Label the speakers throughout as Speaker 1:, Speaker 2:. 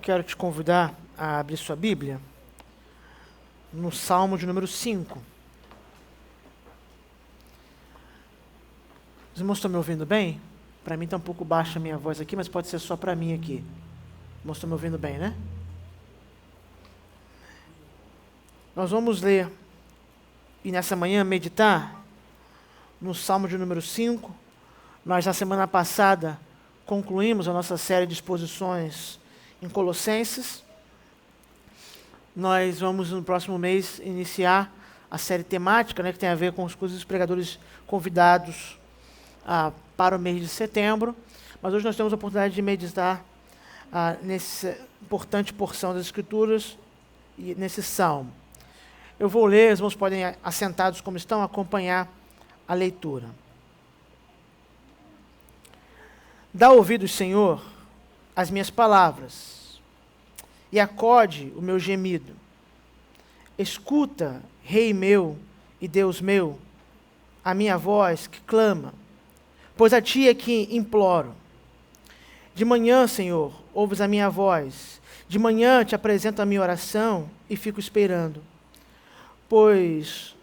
Speaker 1: Quero te convidar a abrir sua Bíblia no Salmo de número 5. Os irmãos estão me ouvindo bem? Para mim está um pouco baixa a minha voz aqui, mas pode ser só para mim aqui. Os irmãos estão me ouvindo bem, né? Nós vamos ler e nessa manhã meditar no Salmo de número 5. Nós, na semana passada, concluímos a nossa série de exposições em Colossenses. Nós vamos, no próximo mês, iniciar a série temática, que tem a ver com os pregadores convidados para o mês de setembro. Mas hoje nós temos a oportunidade de meditar nessa importante porção das Escrituras e nesse salmo. Eu vou ler, os irmãos podem, assentados como estão, acompanhar a leitura. Dá ouvidos, Senhor, às minhas palavras, e acode o meu gemido. Escuta, Rei meu e Deus meu, a minha voz que clama, pois a ti é que imploro. De manhã, Senhor, ouves a minha voz, de manhã te apresento a minha oração e fico esperando. Pois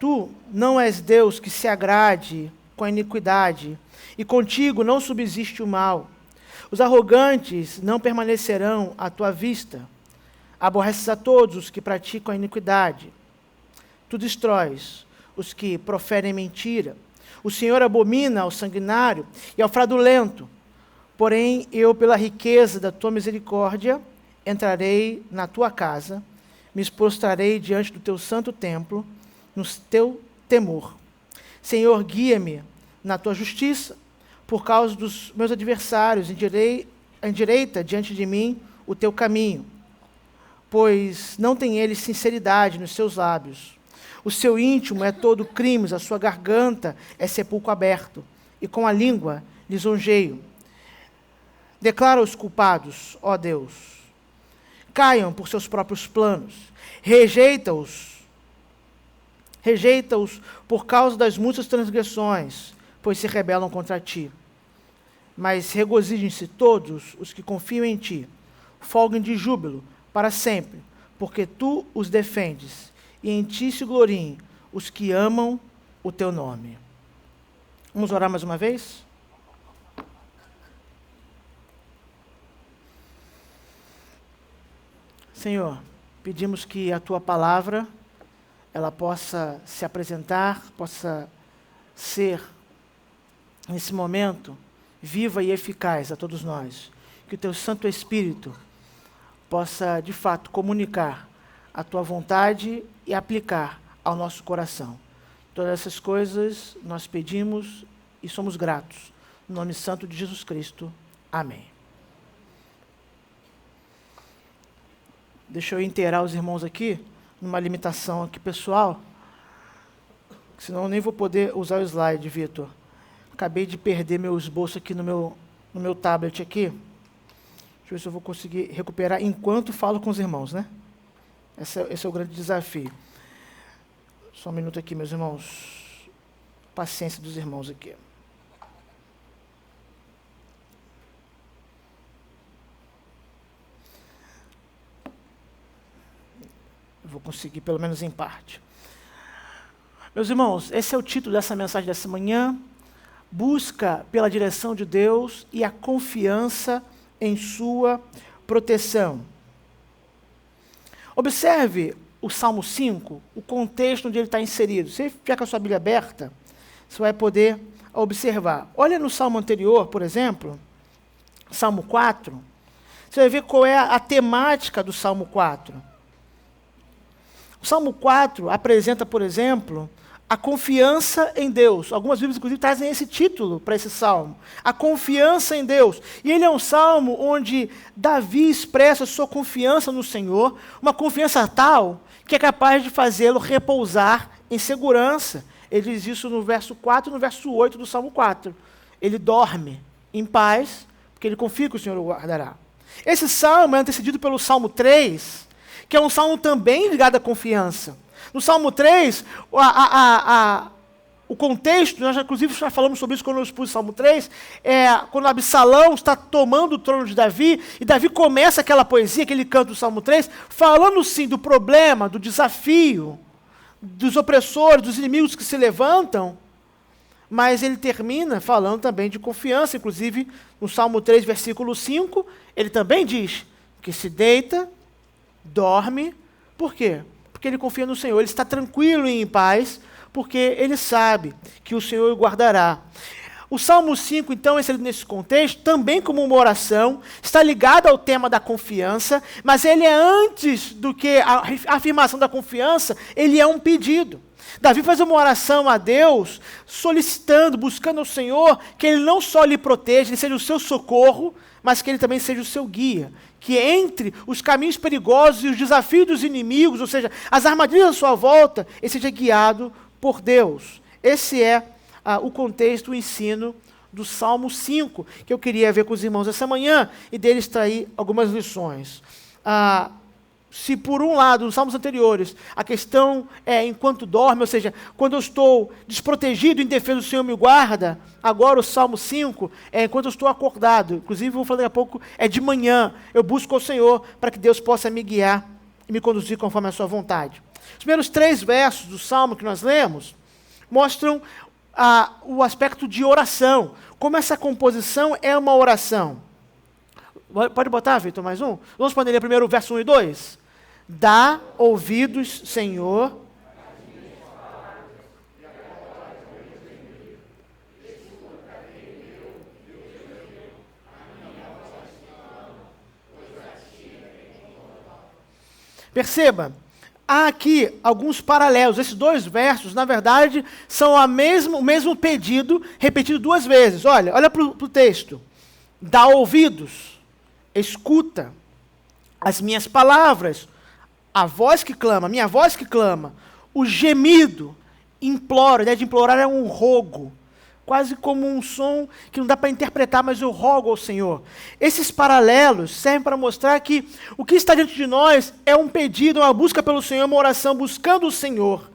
Speaker 1: tu não és Deus que se agrade com a iniquidade, e contigo não subsiste o mal. Os arrogantes não permanecerão à tua vista. Aborreces a todos os que praticam a iniquidade. Tu destróis os que proferem mentira. O Senhor abomina ao sanguinário e ao fraudulento. Porém, eu, pela riqueza da tua misericórdia, entrarei na tua casa, me prostrarei diante do teu santo templo, no teu temor. Senhor, guia-me na tua justiça, por causa dos meus adversários, endireita diante de mim o teu caminho, pois não tem eles sinceridade nos seus lábios. O seu íntimo é todo crimes, a sua garganta é sepulcro aberto, e com a língua lisonjeio. Declara os culpados, ó Deus, caiam por seus próprios planos, rejeita-os por causa das muitas transgressões, pois se rebelam contra ti. Mas regozijem-se todos os que confiam em ti, folguem de júbilo para sempre, porque tu os defendes, e em ti se gloriem os que amam o teu nome. Vamos orar mais uma vez? Senhor, pedimos que a tua palavra, ela possa se apresentar, possa ser, nesse momento, viva e eficaz a todos nós. Que o teu Santo Espírito possa, de fato, comunicar a tua vontade e aplicar ao nosso coração. Todas essas coisas nós pedimos e somos gratos. No nome santo de Jesus Cristo. Amém. Deixa eu inteirar os irmãos aqui, numa limitação aqui pessoal, senão eu nem vou poder usar o slide, Vitor. Acabei de perder meu esboço aqui no meu tablet aqui. Deixa eu ver se eu vou conseguir recuperar enquanto falo com os irmãos, né? Esse é o grande desafio. Só um minuto aqui, meus irmãos. Paciência dos irmãos aqui. Eu vou conseguir, pelo menos em parte. Meus irmãos, esse é o título dessa mensagem dessa manhã. Busca pela direção de Deus e a confiança em sua proteção. Observe o Salmo 5, o contexto onde ele está inserido. Se você ficar com a sua Bíblia aberta, você vai poder observar. Olha no Salmo anterior, por exemplo, Salmo 4, você vai ver qual é a temática do Salmo 4. O Salmo 4 apresenta, por exemplo, a confiança em Deus. Algumas Bíblias, inclusive, trazem esse título para esse salmo. A confiança em Deus. E ele é um salmo onde Davi expressa sua confiança no Senhor, uma confiança tal que é capaz de fazê-lo repousar em segurança. Ele diz isso no verso 4 e no verso 8 do Salmo 4. Ele dorme em paz, porque ele confia que o Senhor o guardará. Esse salmo é antecedido pelo Salmo 3, que é um salmo também ligado à confiança. No Salmo 3, o contexto, nós inclusive já falamos sobre isso quando eu expus o Salmo 3, quando Absalão está tomando o trono de Davi, e Davi começa aquela poesia, aquele canto do Salmo 3, falando sim do problema, do desafio, dos opressores, dos inimigos que se levantam, mas ele termina falando também de confiança, inclusive no Salmo 3, versículo 5, ele também diz que se deita, dorme, por quê? Porque ele confia no Senhor, ele está tranquilo e em paz, porque ele sabe que o Senhor o guardará. O Salmo 5, então, nesse contexto, também como uma oração, está ligado ao tema da confiança, mas ele é antes do que a afirmação da confiança, ele é um pedido. Davi faz uma oração a Deus, solicitando, buscando ao Senhor, que Ele não só lhe proteja, Ele seja o seu socorro, mas que Ele também seja o seu guia. Que entre os caminhos perigosos e os desafios dos inimigos, ou seja, as armadilhas à sua volta, Ele seja guiado por Deus. Esse é o contexto, o ensino do Salmo 5, que eu queria ver com os irmãos essa manhã, e dele extrair algumas lições. Se por um lado, nos salmos anteriores, a questão é enquanto dorme, ou seja, quando eu estou desprotegido, em defesa do Senhor me guarda, agora o Salmo 5 é enquanto eu estou acordado, inclusive vou falar daqui a pouco, é de manhã, eu busco ao Senhor para que Deus possa me guiar e me conduzir conforme a sua vontade. Os primeiros 3 versos do Salmo que nós lemos mostram o aspecto de oração, como essa composição é uma oração. Pode botar, Vitor, mais um? Vamos poder ler primeiro o verso 1 e 2? Dá ouvidos, Senhor. Perceba, há aqui alguns paralelos. Esses 2 versos, na verdade, são o mesmo pedido repetido 2 vezes. Olha para o texto. Dá ouvidos, escuta as minhas palavras, a voz que clama, minha voz que clama, o gemido, implora. A ideia de implorar é um rogo, quase como um som que não dá para interpretar, mas eu rogo ao Senhor. Esses paralelos servem para mostrar que o que está diante de nós é um pedido, uma busca pelo Senhor, uma oração buscando o Senhor.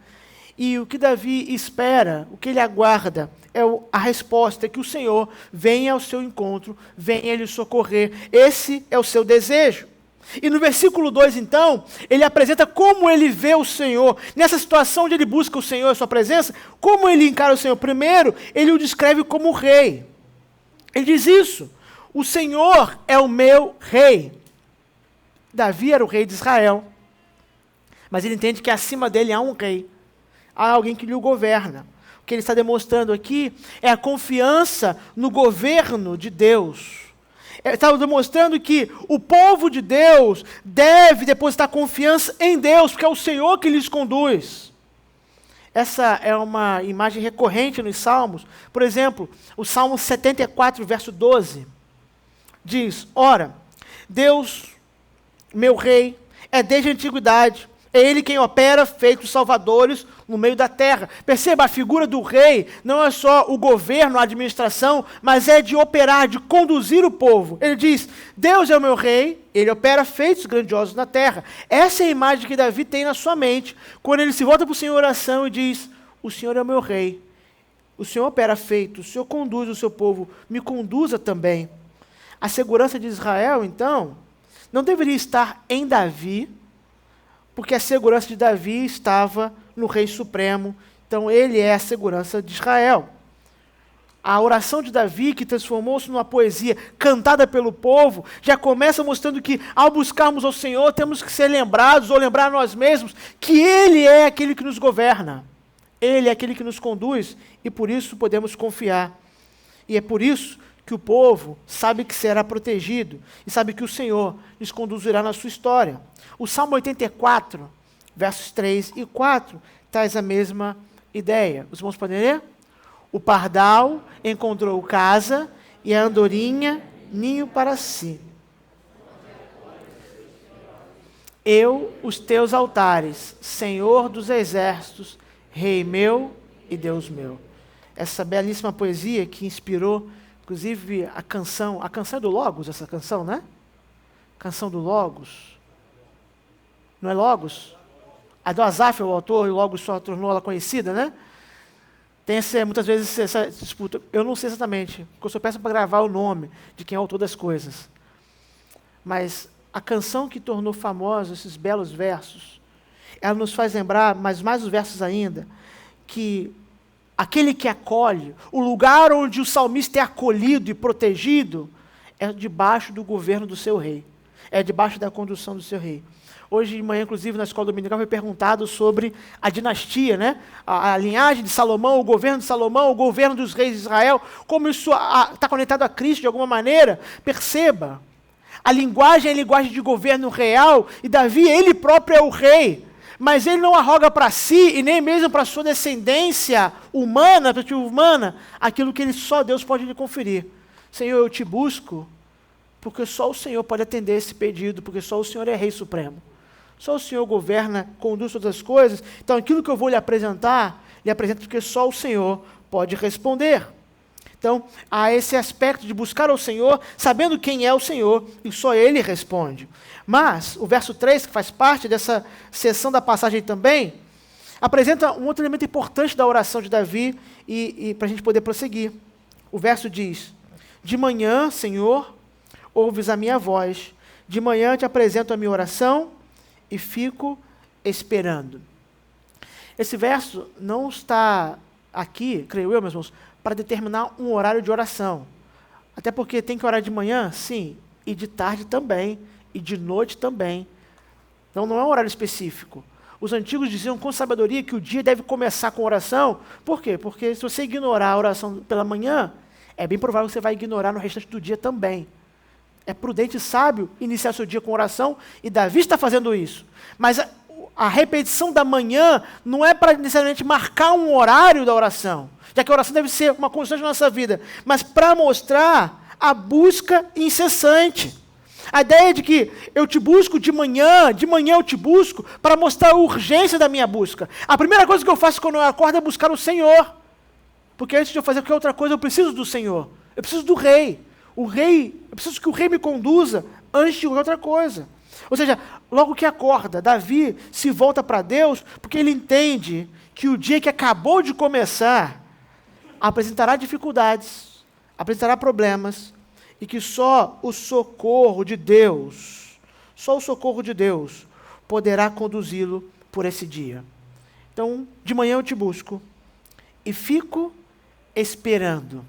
Speaker 1: E o que Davi espera, o que ele aguarda, é a resposta, é que o Senhor venha ao seu encontro, venha lhe socorrer. Esse é o seu desejo. E no versículo 2, então, ele apresenta como ele vê o Senhor. Nessa situação onde ele busca o Senhor, a sua presença, como ele encara o Senhor. Primeiro, ele o descreve como rei. Ele diz isso: o Senhor é o meu rei. Davi era o rei de Israel, mas ele entende que acima dele há um rei, há alguém que lhe governa. O que ele está demonstrando aqui é a confiança no governo de Deus. Está demonstrando que o povo de Deus deve depositar confiança em Deus, porque é o Senhor que lhes conduz. Essa é uma imagem recorrente nos Salmos. Por exemplo, o Salmo 74, verso 12, diz: ora, Deus, meu rei, é desde a antiguidade, é Ele quem opera feitos salvadores no meio da terra. Perceba, a figura do rei não é só o governo, a administração, mas é de operar, de conduzir o povo. Ele diz: Deus é o meu rei, Ele opera feitos grandiosos na terra. Essa é a imagem que Davi tem na sua mente, quando ele se volta para o Senhor em oração e diz: o Senhor é o meu rei, o Senhor opera feitos, o Senhor conduz o seu povo, me conduza também. A segurança de Israel, então, não deveria estar em Davi, porque a segurança de Davi estava no Rei Supremo. Então, ele é a segurança de Israel. A oração de Davi, que transformou-se numa poesia cantada pelo povo, já começa mostrando que, ao buscarmos ao Senhor, temos que ser lembrados, ou lembrar a nós mesmos, que Ele é aquele que nos governa. Ele é aquele que nos conduz, e por isso podemos confiar. E é por isso que o povo sabe que será protegido, e sabe que o Senhor lhes conduzirá na sua história. O Salmo 84, versos 3 e 4, traz a mesma ideia. Os irmãos podem ler? O pardal encontrou casa, e a andorinha ninho para si. Eu, os teus altares, Senhor dos exércitos, Rei meu e Deus meu. Essa belíssima poesia que inspirou, inclusive, a canção é do Logos, essa canção, né? Canção do Logos. Não é Logos? A do Asaf é o autor, e o Logos só tornou ela conhecida, né? Tem muitas vezes essa disputa. Eu não sei exatamente, porque eu só peço para gravar o nome de quem é o autor das coisas. Mas a canção que tornou famosa esses belos versos, ela nos faz lembrar, mas mais os versos ainda, que aquele que acolhe, o lugar onde o salmista é acolhido e protegido, é debaixo do governo do seu rei. É debaixo da condução do seu rei. Hoje de manhã, inclusive, na escola dominical, foi perguntado sobre a dinastia, né? A linhagem de Salomão, o governo de Salomão, o governo dos reis de Israel, como isso está conectado a Cristo de alguma maneira. Perceba, a linguagem é a linguagem de governo real, e Davi, ele próprio é o rei, mas ele não arroga para si, e nem mesmo para sua descendência humana, aquilo que só Deus pode lhe conferir. Senhor, eu te busco, porque só o Senhor pode atender esse pedido, porque só o Senhor é Rei Supremo. Só o Senhor governa, conduz todas as coisas. Então, aquilo que eu vou lhe apresentar, lhe apresento porque só o Senhor pode responder. Então, há esse aspecto de buscar ao Senhor, sabendo quem é o Senhor, e só Ele responde. Mas, o verso 3, que faz parte dessa seção da passagem também, apresenta um outro elemento importante da oração de Davi, e para a gente poder prosseguir. O verso diz: de manhã, Senhor, ouves a minha voz, de manhã te apresento a minha oração, e fico esperando. Esse verso não está aqui, creio eu, meus irmãos, para determinar um horário de oração. Até porque tem que orar de manhã, sim, e de tarde também, e de noite também. Então não é um horário específico. Os antigos diziam com sabedoria que o dia deve começar com oração. Por quê? Porque se você ignorar a oração pela manhã, é bem provável que você vai ignorar no restante do dia também. É prudente e sábio iniciar seu dia com oração, e Davi está fazendo isso. Mas a repetição da manhã não é para necessariamente marcar um horário da oração, já que a oração deve ser uma constante na nossa vida, mas para mostrar a busca incessante. A ideia de que eu te busco de manhã eu te busco para mostrar a urgência da minha busca. A primeira coisa que eu faço quando eu acordo é buscar o Senhor, porque antes de eu fazer qualquer outra coisa, eu preciso do Senhor, eu preciso do Rei. Eu preciso que o rei me conduza antes de qualquer outra coisa. Ou seja, logo que acorda, Davi se volta para Deus, porque ele entende que o dia que acabou de começar apresentará dificuldades, apresentará problemas, e que só o socorro de Deus poderá conduzi-lo por esse dia. Então, de manhã eu te busco e fico esperando.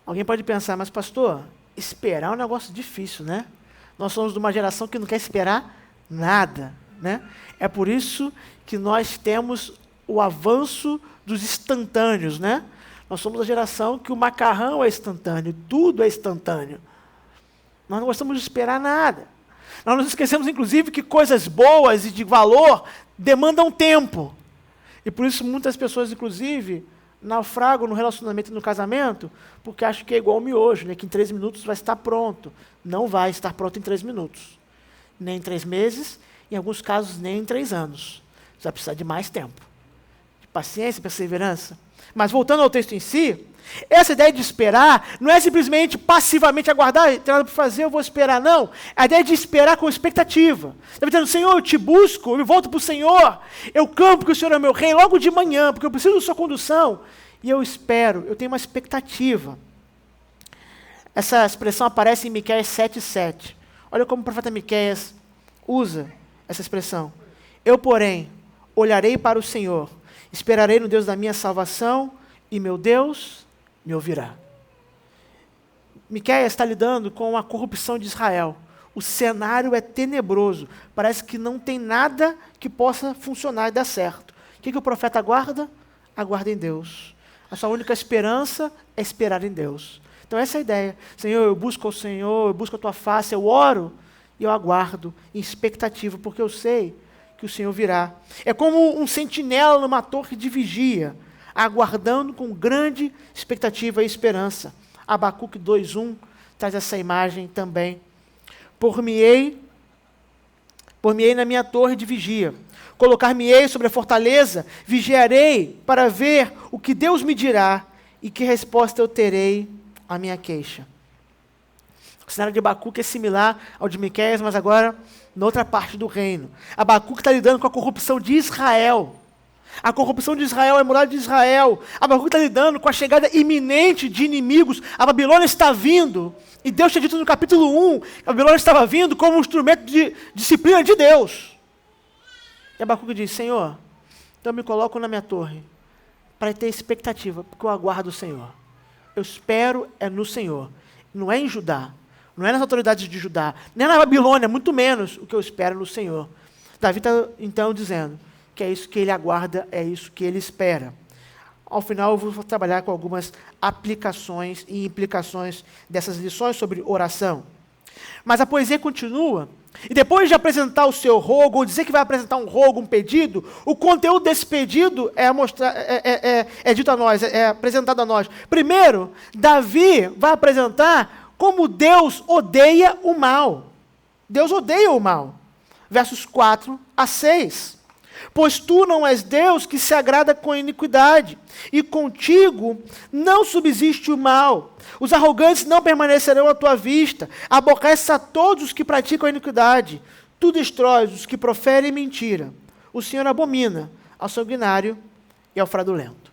Speaker 1: Alguém pode pensar, mas pastor, esperar é um negócio difícil, né? Nós somos de uma geração que não quer esperar nada, né? É por isso que nós temos o avanço dos instantâneos, né? Nós somos a geração que o macarrão é instantâneo, tudo é instantâneo. Nós não gostamos de esperar nada. Nós nos esquecemos, inclusive, que coisas boas e de valor demandam tempo. E por isso muitas pessoas, inclusive, naufragam no relacionamento e no casamento, porque acham que é igual o miojo, né? Que em 3 minutos vai estar pronto. Não vai estar pronto em 3 minutos. Nem em 3 meses, em alguns casos nem em 3 anos. Você vai precisar de mais tempo. De paciência, perseverança. Mas voltando ao texto em si, essa ideia de esperar não é simplesmente passivamente aguardar, tem nada para fazer, eu vou esperar, não. A ideia de esperar com expectativa. Está dizendo, Senhor, eu te busco, eu me volto para o Senhor, eu clamo porque o Senhor é meu rei logo de manhã, porque eu preciso da sua condução, e eu espero, eu tenho uma expectativa. Essa expressão aparece em Miqueias 7:7. Olha como o profeta Miqueias usa essa expressão. Eu, porém, olharei para o Senhor, esperarei no Deus da minha salvação, e meu Deus me ouvirá. Miqueias está lidando com a corrupção de Israel. O cenário é tenebroso. Parece que não tem nada que possa funcionar e dar certo. O que o profeta aguarda? Aguarda em Deus. A sua única esperança é esperar em Deus. Então essa é a ideia. Senhor, eu busco ao Senhor, eu busco a tua face, eu oro e eu aguardo em expectativa, porque eu sei que o Senhor virá. É como um sentinela numa torre de vigia, aguardando com grande expectativa e esperança. Abacuque 2:1 traz essa imagem também. Por-me-ei na minha torre de vigia, colocar-me-ei sobre a fortaleza, vigiarei para ver o que Deus me dirá e que resposta eu terei à minha queixa. O cenário de Abacuque é similar ao de Miqueias, mas agora noutra parte do reino. Abacuque está lidando com a corrupção de Israel. A corrupção de Israel, a imoralidade de Israel. Abacuque está lidando com a chegada iminente de inimigos. A Babilônia está vindo. E Deus tinha dito no capítulo 1 que a Babilônia estava vindo como um instrumento de disciplina de Deus. E Abacuque diz, Senhor, então eu me coloco na minha torre para ter expectativa, porque eu aguardo o Senhor. Eu espero no Senhor. Não é em Judá. Não é nas autoridades de Judá. Nem na Babilônia, muito menos o que eu espero no Senhor. Davi está então dizendo que é isso que ele aguarda, é isso que ele espera. Ao final eu vou trabalhar com algumas aplicações e implicações dessas lições sobre oração. Mas a poesia continua, e depois de apresentar o seu rogo, ou dizer que vai apresentar um rogo, um pedido, o conteúdo desse pedido é dito a nós, é apresentado a nós. Primeiro, Davi vai apresentar como Deus odeia o mal. Deus odeia o mal. Versos 4 a 6. Pois tu não és Deus que se agrada com a iniquidade, e contigo não subsiste o mal. Os arrogantes não permanecerão à tua vista. Aborrece a todos os que praticam a iniquidade. Tu destróis os que proferem mentira. O Senhor abomina ao sanguinário e ao fraudulento.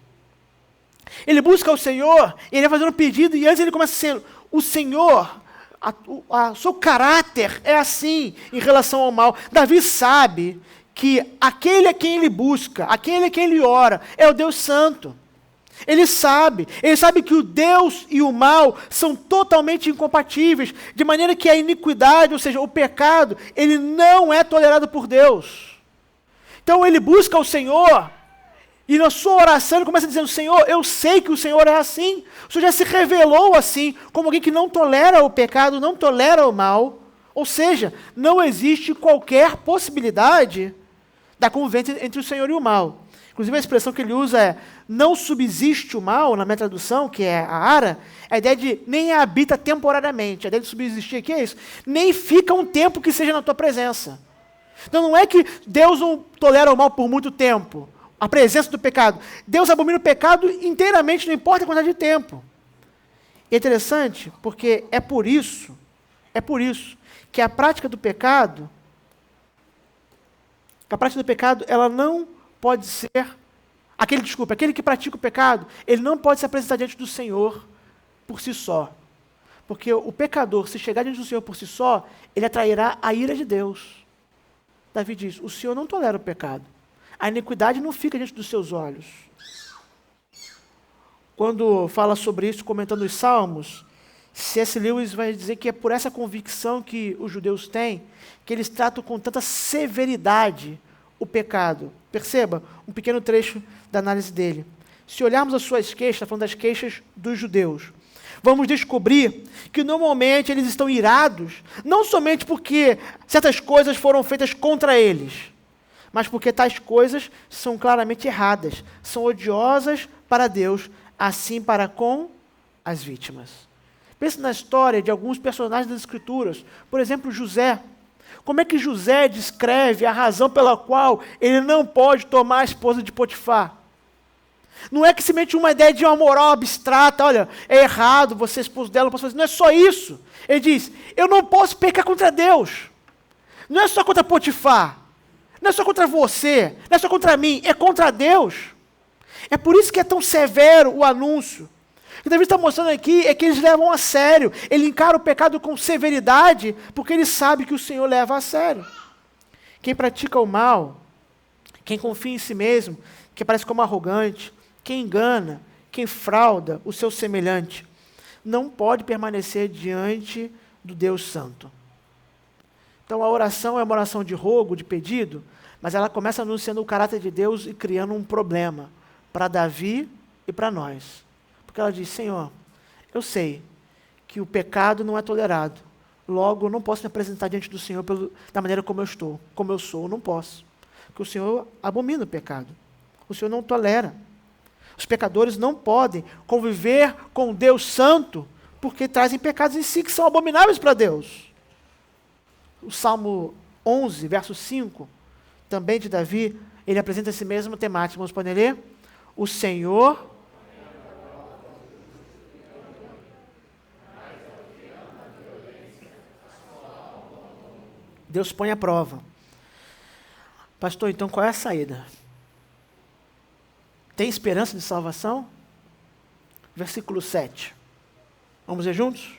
Speaker 1: Ele busca o Senhor, ele vai fazendo um pedido, e antes ele começa dizendo, o Senhor, o seu caráter é assim em relação ao mal. Davi sabe que aquele a quem ele busca, aquele a quem ele ora, é o Deus Santo. Ele sabe que o Deus e o mal são totalmente incompatíveis, de maneira que a iniquidade, ou seja, o pecado, ele não é tolerado por Deus. Então ele busca o Senhor, e na sua oração ele começa dizendo, Senhor, eu sei que o Senhor é assim, o Senhor já se revelou assim, como alguém que não tolera o pecado, não tolera o mal, ou seja, não existe qualquer possibilidade da convivência entre o Senhor e o mal. Inclusive a expressão que ele usa é, não subsiste o mal, na minha tradução, que é a ara, a ideia de nem habita temporariamente. A ideia de subsistir aqui é isso. Nem fica um tempo que seja na tua presença. Então não é que Deus não tolera o mal por muito tempo, a presença do pecado. Deus abomina o pecado inteiramente, não importa a quantidade de tempo. E é interessante, porque é por isso que a prática do pecado, ela não pode ser, aquele que pratica o pecado, ele não pode se apresentar diante do Senhor por si só. Porque o pecador, se chegar diante do Senhor por si só, ele atrairá a ira de Deus. Davi diz, o Senhor não tolera o pecado. A iniquidade não fica diante dos seus olhos. Quando fala sobre isso, comentando os Salmos, C.S. Lewis vai dizer que é por essa convicção que os judeus têm, que eles tratam com tanta severidade o pecado. Perceba um pequeno trecho da análise dele. Se olharmos as suas queixas, está falando das queixas dos judeus, vamos descobrir que normalmente eles estão irados, não somente porque certas coisas foram feitas contra eles, mas porque tais coisas são claramente erradas, são odiosas para Deus, assim para com as vítimas. Pense na história de alguns personagens das Escrituras, por exemplo, José. Como é que José descreve a razão pela qual ele não pode tomar a esposa de Potifar? Não é que se mete uma ideia de uma moral abstrata, olha, é errado, você é esposo dela, não posso fazer. Não é só isso. Ele diz, eu não posso pecar contra Deus. Não é só contra Potifar. Não é só contra você. Não é só contra mim. É contra Deus. É por isso que é tão severo o anúncio. O que Davi está mostrando aqui é que eles levam a sério. Ele encara o pecado com severidade, porque ele sabe que o Senhor leva a sério. Quem pratica o mal, quem confia em si mesmo, que parece como arrogante, quem engana, quem frauda o seu semelhante, não pode permanecer diante do Deus Santo. Então a oração é uma oração de rogo, de pedido, mas ela começa anunciando o caráter de Deus e criando um problema para Davi e para nós. Porque ela diz, Senhor, eu sei que o pecado não é tolerado, logo eu não posso me apresentar diante do Senhor da maneira como eu sou, eu não posso. Porque o Senhor abomina o pecado, o Senhor não tolera. Os pecadores não podem conviver com Deus Santo, porque trazem pecados em si que são abomináveis para Deus. O Salmo 11, verso 5, também de Davi, ele apresenta essa mesma temática. Vamos poder ler? O Senhor... Deus põe à prova. Pastor, então qual é a saída? Tem esperança de salvação? Versículo 7. Vamos ler juntos?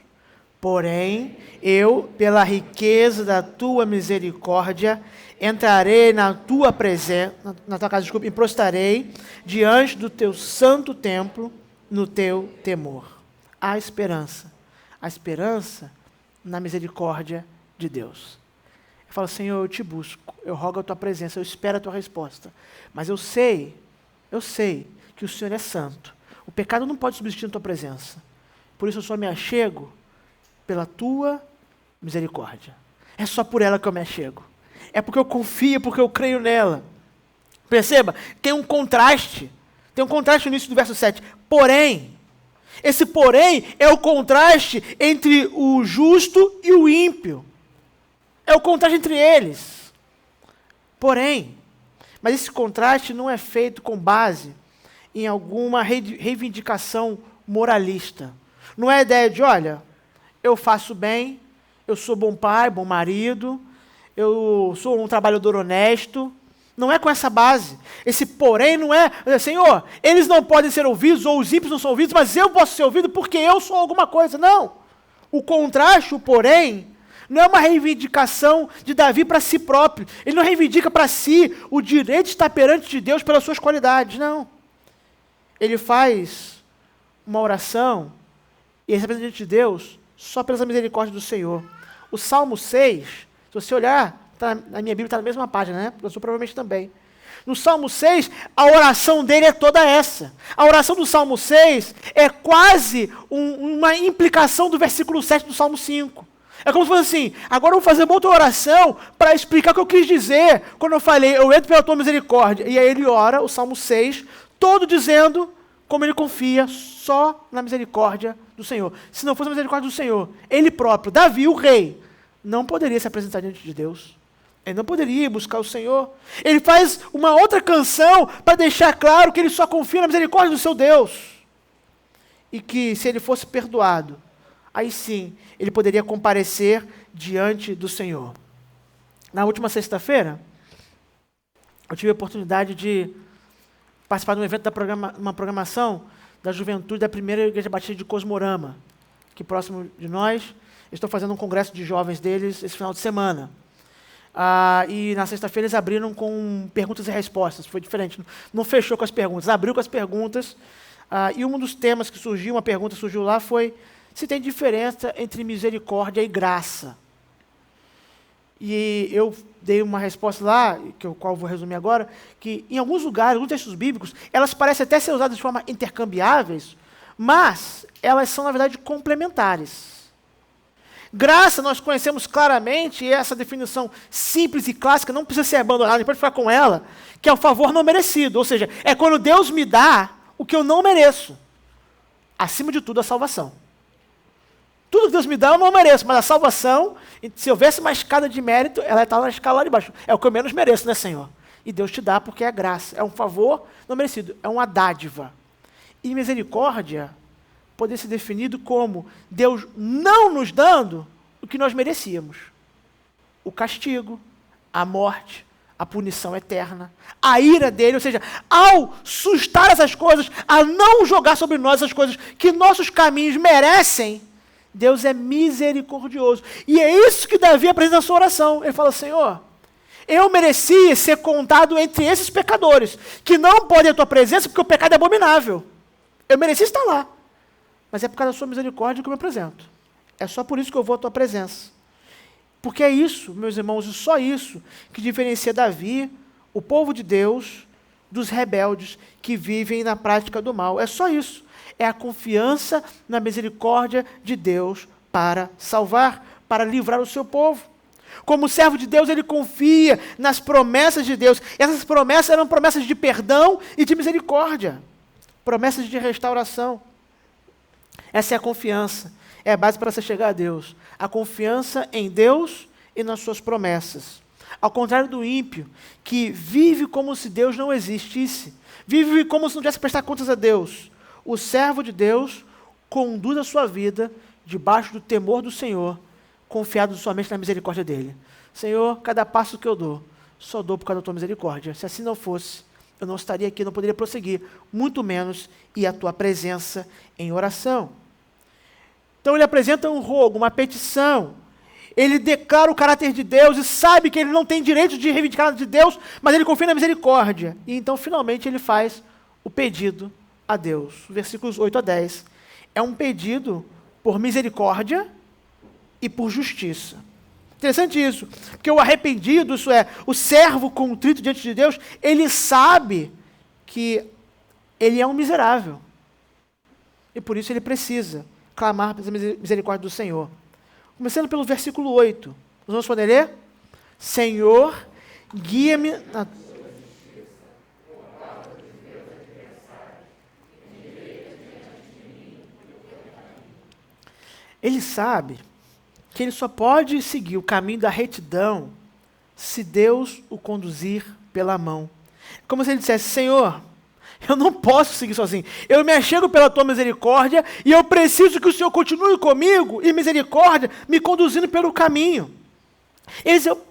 Speaker 1: Porém, eu, pela riqueza da tua misericórdia, entrarei na tua presença, na tua casa, desculpa, e prostrarei diante do teu santo templo, no teu temor. Há esperança. A esperança na misericórdia de Deus. Eu falo, Senhor, eu te busco, eu rogo a tua presença, eu espero a tua resposta. Mas eu sei que o Senhor é santo. O pecado não pode subsistir na tua presença. Por isso eu só me achego pela tua misericórdia. É só por ela que eu me achego. É porque eu confio, porque eu creio nela. Perceba, tem um contraste. Tem um contraste no início do verso 7. Porém, esse porém é o contraste entre o justo e o ímpio. É o contraste entre eles. Porém, mas esse contraste não é feito com base em alguma reivindicação moralista. Não é a ideia de, olha, eu faço bem, eu sou bom pai, bom marido, eu sou um trabalhador honesto. Não é com essa base. Esse porém não é, Senhor, eles não podem ser ouvidos, ou os ímpios não são ouvidos, mas eu posso ser ouvido porque eu sou alguma coisa. Não. O contraste, o porém, não é uma reivindicação de Davi para si próprio. Ele não reivindica para si o direito de estar perante de Deus pelas suas qualidades. Não. Ele faz uma oração e recebe diante de Deus só pela misericórdia do Senhor. O Salmo 6, se você olhar, na minha Bíblia está na mesma página, né? Eu sou provavelmente também. No Salmo 6, a oração dele é toda essa. A oração do Salmo 6 é quase uma implicação do versículo 7 do Salmo 5. É como se fosse assim, agora eu vou fazer uma outra oração para explicar o que eu quis dizer quando eu falei, eu entro pela tua misericórdia. E aí ele ora, o Salmo 6, todo dizendo como ele confia só na misericórdia do Senhor. Se não fosse a misericórdia do Senhor, ele próprio, Davi, o rei, não poderia se apresentar diante de Deus. Ele não poderia ir buscar o Senhor. Ele faz uma outra canção para deixar claro que ele só confia na misericórdia do seu Deus. E que se ele fosse perdoado, aí sim, ele poderia comparecer diante do Senhor. Na última sexta-feira, eu tive a oportunidade de participar de um evento uma programação da juventude da primeira Igreja Batista de Cosmorama, aqui próximo de nós. Estou fazendo um congresso de jovens deles esse final de semana. E na sexta-feira eles abriram com perguntas e respostas. Foi diferente, não fechou com as perguntas, abriu com as perguntas. E um dos temas que surgiu, uma pergunta surgiu lá, foi se tem diferença entre misericórdia e graça. E eu dei uma resposta lá, qual eu vou resumir agora, que em alguns lugares, alguns textos bíblicos, elas parecem até ser usadas de forma intercambiáveis, mas elas são, na verdade, complementares. Graça, nós conhecemos claramente, e essa definição simples e clássica não precisa ser abandonada, a gente pode ficar com ela, que é o favor não merecido, ou seja, é quando Deus me dá o que eu não mereço. Acima de tudo, a salvação. Tudo que Deus me dá eu não mereço, mas a salvação, se houvesse uma escada de mérito, ela está na escala lá de baixo. É o que eu menos mereço, né, Senhor? E Deus te dá porque é graça, é um favor não merecido, é uma dádiva. E misericórdia pode ser definido como Deus não nos dando o que nós merecíamos. O castigo, a morte, a punição eterna, a ira dele, ou seja, ao sustar essas coisas, a não jogar sobre nós as coisas que nossos caminhos merecem, Deus é misericordioso. E é isso que Davi apresenta na sua oração. Ele fala, Senhor, eu merecia ser contado entre esses pecadores, que não podem a tua presença porque o pecado é abominável. Eu merecia estar lá. Mas é por causa da sua misericórdia que eu me apresento. É só por isso que eu vou à tua presença. Porque é isso, meus irmãos, e só isso que diferencia Davi, o povo de Deus, dos rebeldes que vivem na prática do mal. É só isso. É a confiança na misericórdia de Deus para salvar, para livrar o seu povo. Como servo de Deus, ele confia nas promessas de Deus. Essas promessas eram promessas de perdão e de misericórdia. Promessas de restauração. Essa é a confiança. É a base para você chegar a Deus. A confiança em Deus e nas suas promessas. Ao contrário do ímpio, que vive como se Deus não existisse. Vive como se não tivesse que prestar contas a Deus. O servo de Deus conduz a sua vida debaixo do temor do Senhor, confiado somente na misericórdia dele. Senhor, cada passo que eu dou, só dou por causa da tua misericórdia. Se assim não fosse, eu não estaria aqui, não poderia prosseguir, muito menos ir à tua presença em oração. Então ele apresenta um rogo, uma petição. Ele declara o caráter de Deus e sabe que ele não tem direito de reivindicar nada de Deus, mas ele confia na misericórdia. E então, finalmente, ele faz o pedido a Deus. Versículos 8 a 10. É um pedido por misericórdia e por justiça. Interessante isso, porque o arrependido, isso é, o servo contrito diante de Deus, ele sabe que ele é um miserável. E por isso ele precisa clamar pela misericórdia do Senhor. Começando pelo versículo 8. Nós vamos poder ler? Senhor, guia-me na... Ele sabe que ele só pode seguir o caminho da retidão se Deus o conduzir pela mão. Como se ele dissesse, Senhor, eu não posso seguir sozinho. Eu me achego pela tua misericórdia e eu preciso que o Senhor continue comigo e misericórdia me conduzindo pelo caminho. Esse é o,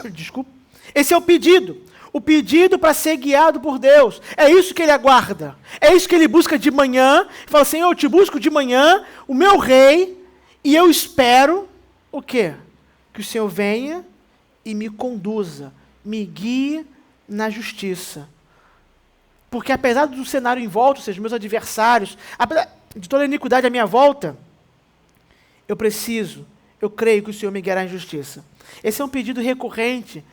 Speaker 1: desculpa, esse é o pedido para ser guiado por Deus. É isso que ele aguarda. É isso que ele busca de manhã. Fala, Senhor, eu te busco de manhã, o meu rei, e eu espero o quê? Que o Senhor venha e me conduza, me guie na justiça. Porque apesar do cenário em volta, ou seja, meus adversários, apesar de toda a iniquidade à minha volta, eu creio que o Senhor me guiará em justiça. Esse é um pedido recorrente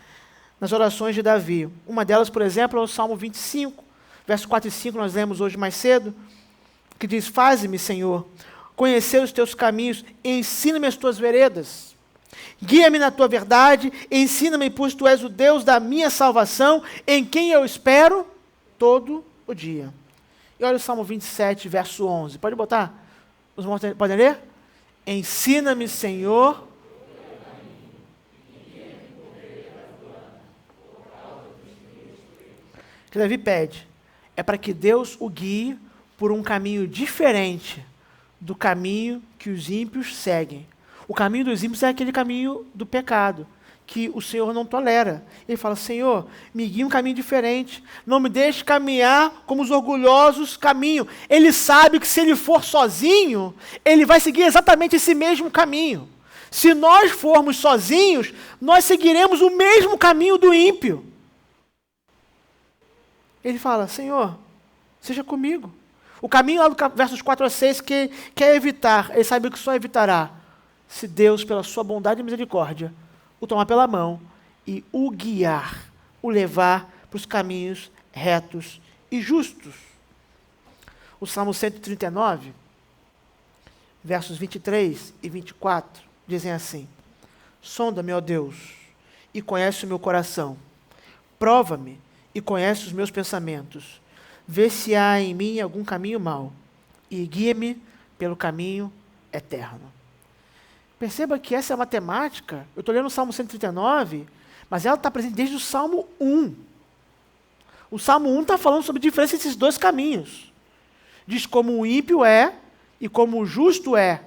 Speaker 1: nas orações de Davi. Uma delas, por exemplo, é o Salmo 25, versos 4 e 5, nós lemos hoje mais cedo, que diz, faze-me, Senhor, conhecer os teus caminhos, ensina-me as tuas veredas. Guia-me na tua verdade, ensina-me, pois tu és o Deus da minha salvação, em quem eu espero todo o dia. E olha o Salmo 27, verso 11. Pode botar? Os irmãos podem ler? Ensina-me, Senhor. O que Davi pede é para que Deus o guie por um caminho diferente do caminho que os ímpios seguem. O caminho dos ímpios é aquele caminho do pecado, que o Senhor não tolera. Ele fala, Senhor, me guia um caminho diferente, não me deixe caminhar como os orgulhosos caminham. Ele sabe que se ele for sozinho, ele vai seguir exatamente esse mesmo caminho. Se nós formos sozinhos, nós seguiremos o mesmo caminho do ímpio. Ele fala, Senhor, seja comigo. O caminho lá do versos 4 a 6 que quer evitar, ele sabe que só evitará se Deus, pela sua bondade e misericórdia, o tomar pela mão e o guiar, o levar para os caminhos retos e justos. O Salmo 139, versos 23 e 24, dizem assim, sonda-me, ó Deus, e conhece o meu coração, prova-me e conhece os meus pensamentos, vê se há em mim algum caminho mau, e guia-me pelo caminho eterno. Perceba que essa é a matemática. Eu estou lendo o Salmo 139, mas ela está presente desde o Salmo 1. O Salmo 1 está falando sobre a diferença desses dois caminhos. Diz como o ímpio é e como o justo é.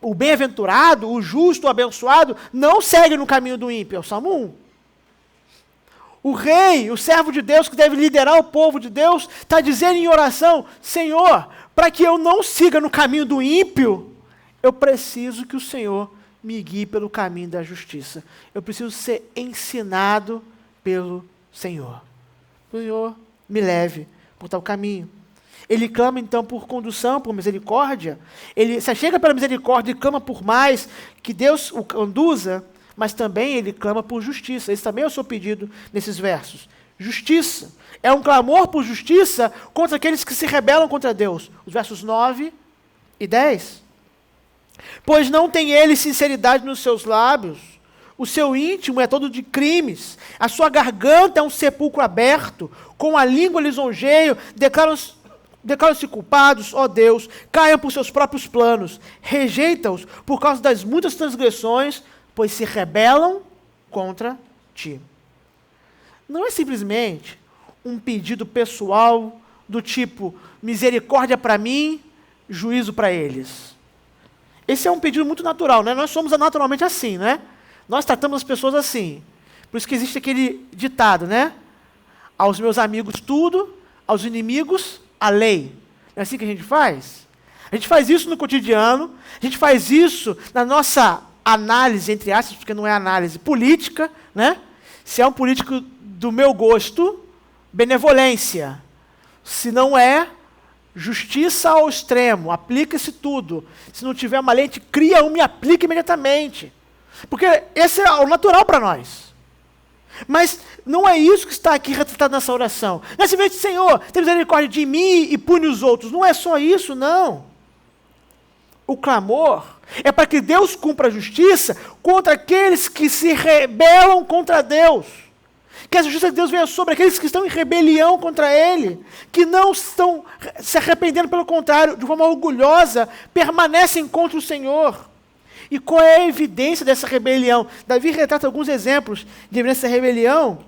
Speaker 1: O bem-aventurado, o justo, o abençoado, não segue no caminho do ímpio. É o Salmo 1. O rei, o servo de Deus que deve liderar o povo de Deus, está dizendo em oração, Senhor, para que eu não siga no caminho do ímpio, eu preciso que o Senhor me guie pelo caminho da justiça. Eu preciso ser ensinado pelo Senhor. O Senhor me leve por tal caminho. Ele clama então por condução, por misericórdia. Ele se chega pela misericórdia e clama por mais, que Deus o conduza, mas também ele clama por justiça. Esse também é o seu pedido nesses versos. Justiça. É um clamor por justiça contra aqueles que se rebelam contra Deus. Os versos 9 e 10. Pois não tem ele sinceridade nos seus lábios, o seu íntimo é todo de crimes, a sua garganta é um sepulcro aberto, com a língua lisonjeio, declaram-se culpados, ó Deus, caiam por seus próprios planos, rejeita-os por causa das muitas transgressões, pois se rebelam contra ti. Não é simplesmente um pedido pessoal do tipo, misericórdia para mim, juízo para eles. Esse é um pedido muito natural, né? Nós somos naturalmente assim, né? Nós tratamos as pessoas assim. Por isso que existe aquele ditado, né? Aos meus amigos tudo, aos inimigos a lei. Não é assim que a gente faz? A gente faz isso no cotidiano, a gente faz isso na nossa análise, entre aspas, porque não é análise política, né? Se é um político do meu gosto, benevolência. Se não é, justiça ao extremo, aplica-se tudo. Se não tiver uma lei, a gente cria uma e aplica imediatamente. Porque esse é o natural para nós. Mas não é isso que está aqui retratado nessa oração. Não é simplesmente, Senhor, tem misericórdia de mim e pune os outros. Não é só isso, não. O clamor é para que Deus cumpra a justiça contra aqueles que se rebelam contra Deus. Que a justiça de Deus venha sobre aqueles que estão em rebelião contra Ele, que não estão se arrependendo, pelo contrário, de forma orgulhosa, permanecem contra o Senhor. E qual é a evidência dessa rebelião? Davi retrata alguns exemplos de evidência dessa rebelião,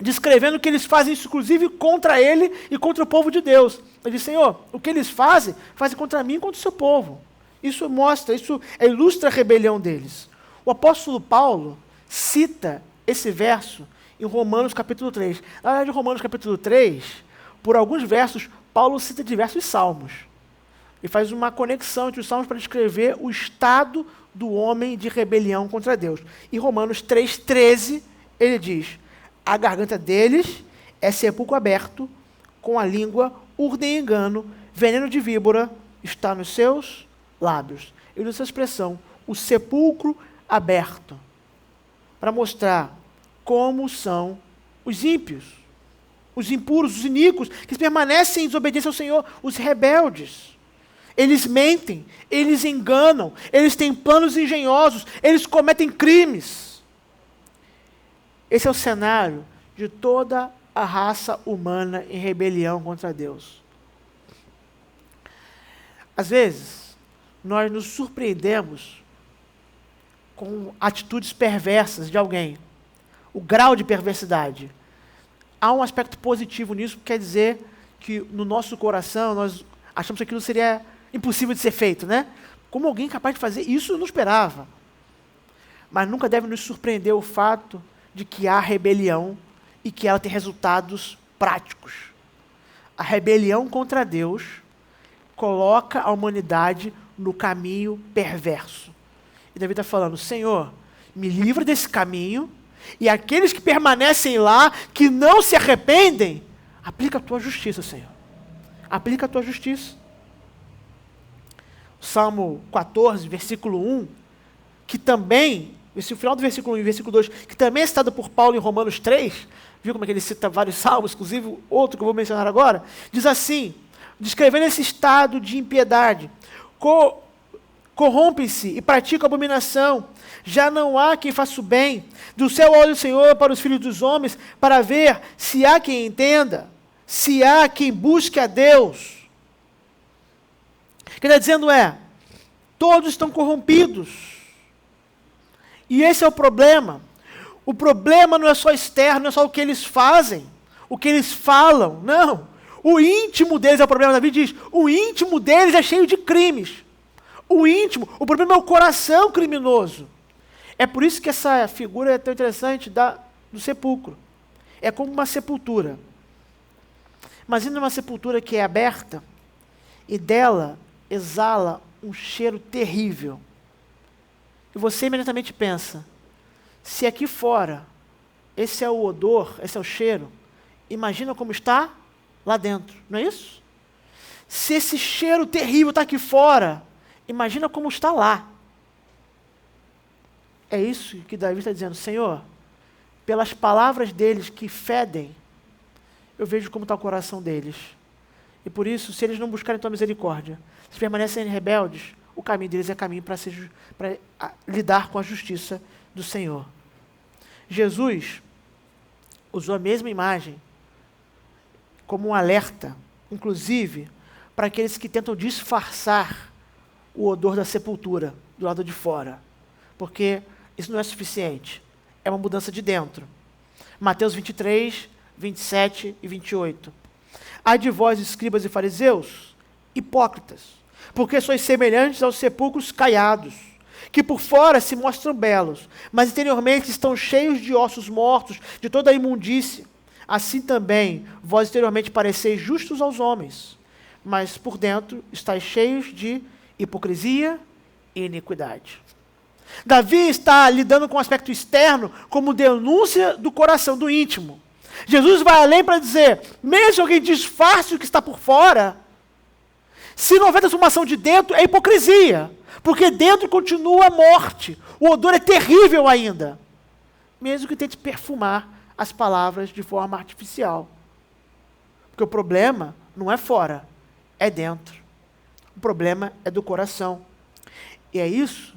Speaker 1: descrevendo que eles fazem isso, inclusive, contra Ele e contra o povo de Deus. Ele diz, Senhor, o que eles fazem contra mim e contra o seu povo. Isso mostra, isso ilustra a rebelião deles. O apóstolo Paulo cita esse verso em Romanos capítulo 3. Na verdade, em Romanos capítulo 3, por alguns versos, Paulo cita diversos salmos. E faz uma conexão entre os salmos para descrever o estado do homem de rebelião contra Deus. Em Romanos 3,13, ele diz, a garganta deles é sepulcro aberto, com a língua urdem engano, veneno de víbora está nos seus lábios. Ele usa essa expressão, o sepulcro aberto, para mostrar como são os ímpios, os impuros, os iníquos, que permanecem em desobediência ao Senhor, os rebeldes. Eles mentem, eles enganam, eles têm planos engenhosos, eles cometem crimes. Esse é o cenário de toda a raça humana em rebelião contra Deus. Às vezes, nós nos surpreendemos com atitudes perversas de alguém. O grau de perversidade. Há um aspecto positivo nisso, que quer dizer que no nosso coração nós achamos que aquilo seria impossível de ser feito, né? Como alguém capaz de fazer isso, eu não esperava. Mas nunca deve nos surpreender o fato de que há rebelião e que ela tem resultados práticos. A rebelião contra Deus coloca a humanidade no caminho perverso. E Davi está falando, Senhor, me livra desse caminho, e aqueles que permanecem lá, que não se arrependem, aplica a tua justiça, Senhor. Aplica a tua justiça. O Salmo 14, versículo 1, que também, o final do versículo 1 e versículo 2, que também é citado por Paulo em Romanos 3, viu como é que ele cita vários salmos, inclusive outro que eu vou mencionar agora, diz assim, descrevendo esse estado de impiedade, corrompem-se e praticam abominação, já não há quem faça o bem, do céu olha o Senhor para os filhos dos homens, para ver se há quem entenda, se há quem busque a Deus. O que ele está dizendo é, todos estão corrompidos, e esse é o problema. O problema não é só externo, não é só o que eles fazem, o que eles falam, não. O íntimo deles é o problema. Davi diz, o íntimo deles é cheio de crimes. O íntimo, o problema é o coração criminoso. É por isso que essa figura é tão interessante do sepulcro. É como uma sepultura. Imagina uma sepultura que é aberta e dela exala um cheiro terrível. E você imediatamente pensa, se aqui fora esse é o odor, esse é o cheiro, imagina como está lá dentro, não é isso? Se esse cheiro terrível está aqui fora, imagina como está lá. É isso que Davi está dizendo, Senhor, pelas palavras deles que fedem, eu vejo como está o coração deles. E por isso, se eles não buscarem tua misericórdia, se permanecem rebeldes, o caminho deles é caminho para lidar com a justiça do Senhor. Jesus usou a mesma imagem como um alerta, inclusive, para aqueles que tentam disfarçar o odor da sepultura do lado de fora. Porque isso não é suficiente. É uma mudança de dentro. Mateus 23, 27 e 28. Ai de vós, escribas e fariseus, hipócritas, porque sois semelhantes aos sepulcros caiados, que por fora se mostram belos, mas interiormente estão cheios de ossos mortos, de toda a imundícia. assim também vós exteriormente pareceis justos aos homens, mas por dentro estáis cheios de hipocrisia e iniquidade. Davi está lidando com o aspecto externo como denúncia do coração, do íntimo. Jesus vai além para dizer, mesmo que alguém disfarce o que está por fora, se não houver transformação de dentro, é hipocrisia. Porque dentro continua a morte. O odor é terrível ainda. Mesmo que tente perfumar as palavras de forma artificial. Porque o problema não é fora, é dentro. O problema é do coração. E é isso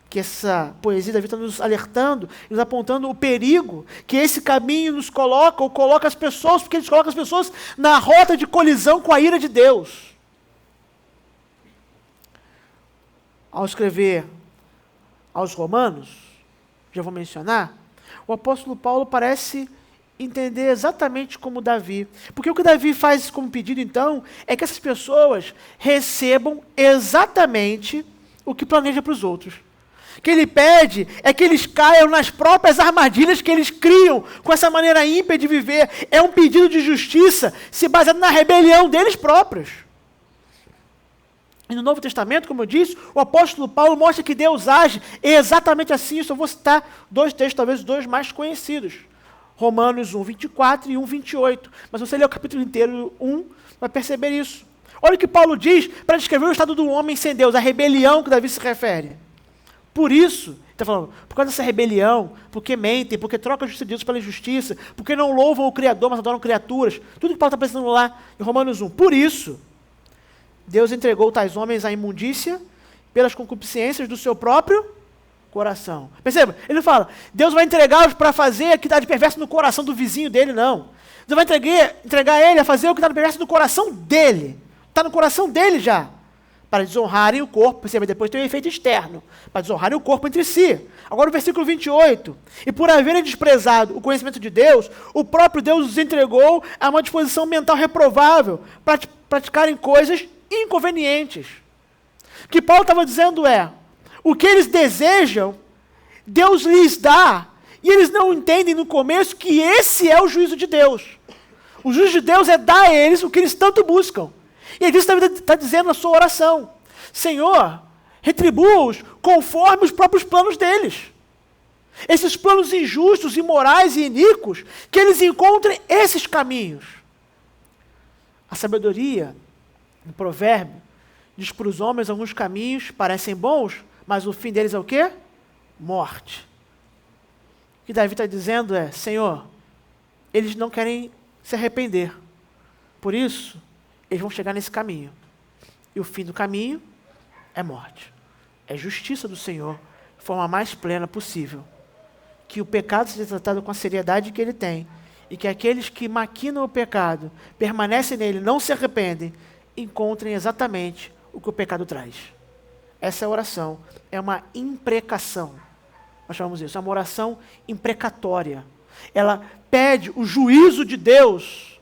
Speaker 1: que essa poesia da vida está nos alertando, nos apontando o perigo que esse caminho nos coloca, ou coloca as pessoas, porque eles colocam as pessoas na rota de colisão com a ira de Deus. Ao escrever aos Romanos, já vou mencionar, o apóstolo Paulo parece entender exatamente como Davi. Porque o que Davi faz como pedido, então, é que essas pessoas recebam exatamente o que planeja para os outros. O que ele pede é que eles caiam nas próprias armadilhas que eles criam com essa maneira ímpia de viver. É um pedido de justiça se baseado na rebelião deles próprios. E no Novo Testamento, como eu disse, o apóstolo Paulo mostra que Deus age exatamente assim. Eu só vou citar dois textos, talvez os dois mais conhecidos. Romanos 1, 24 e 1, 28. Mas se você ler o capítulo inteiro 1, vai perceber isso. Olha o que Paulo diz para descrever o estado do homem sem Deus, a rebelião que Davi se refere. Por isso, ele está falando, por causa dessa rebelião, porque mentem, porque trocam a justiça de Deus pela injustiça, porque não louvam o Criador, mas adoram criaturas. Tudo que Paulo está pensando lá em Romanos 1. Por isso, Deus entregou tais homens à imundícia pelas concupiscências do seu próprio coração. Perceba, ele não fala, Deus vai entregá-los para fazer o que está de perverso no coração do vizinho dele, não. Deus vai entregar ele a fazer o que está de perverso no coração dele. Está no coração dele já. Para desonrarem o corpo, perceba, depois tem um efeito externo, para desonrarem o corpo entre si. Agora o versículo 28, e por haverem desprezado o conhecimento de Deus, o próprio Deus os entregou a uma disposição mental reprovável, para praticarem coisas inconvenientes. O que Paulo estava dizendo é, o que eles desejam, Deus lhes dá, e eles não entendem no começo que esse é o juízo de Deus. O juízo de Deus é dar a eles o que eles tanto buscam. E ele está dizendo na sua oração, Senhor, retribua-os conforme os próprios planos deles. Esses planos injustos, imorais e iníquos, que eles encontrem esses caminhos. A sabedoria, no provérbio, diz para os homens alguns caminhos parecem bons, mas o fim deles é o quê? Morte. O que Davi está dizendo é, Senhor, eles não querem se arrepender. Por isso, eles vão chegar nesse caminho. E o fim do caminho é morte. É justiça do Senhor, de forma mais plena possível. Que o pecado seja tratado com a seriedade que ele tem. E que aqueles que maquinam o pecado, permanecem nele, não se arrependem, encontrem exatamente o que o pecado traz. Essa é a oração. É uma imprecação. Nós chamamos isso. É uma oração imprecatória. Ela pede o juízo de Deus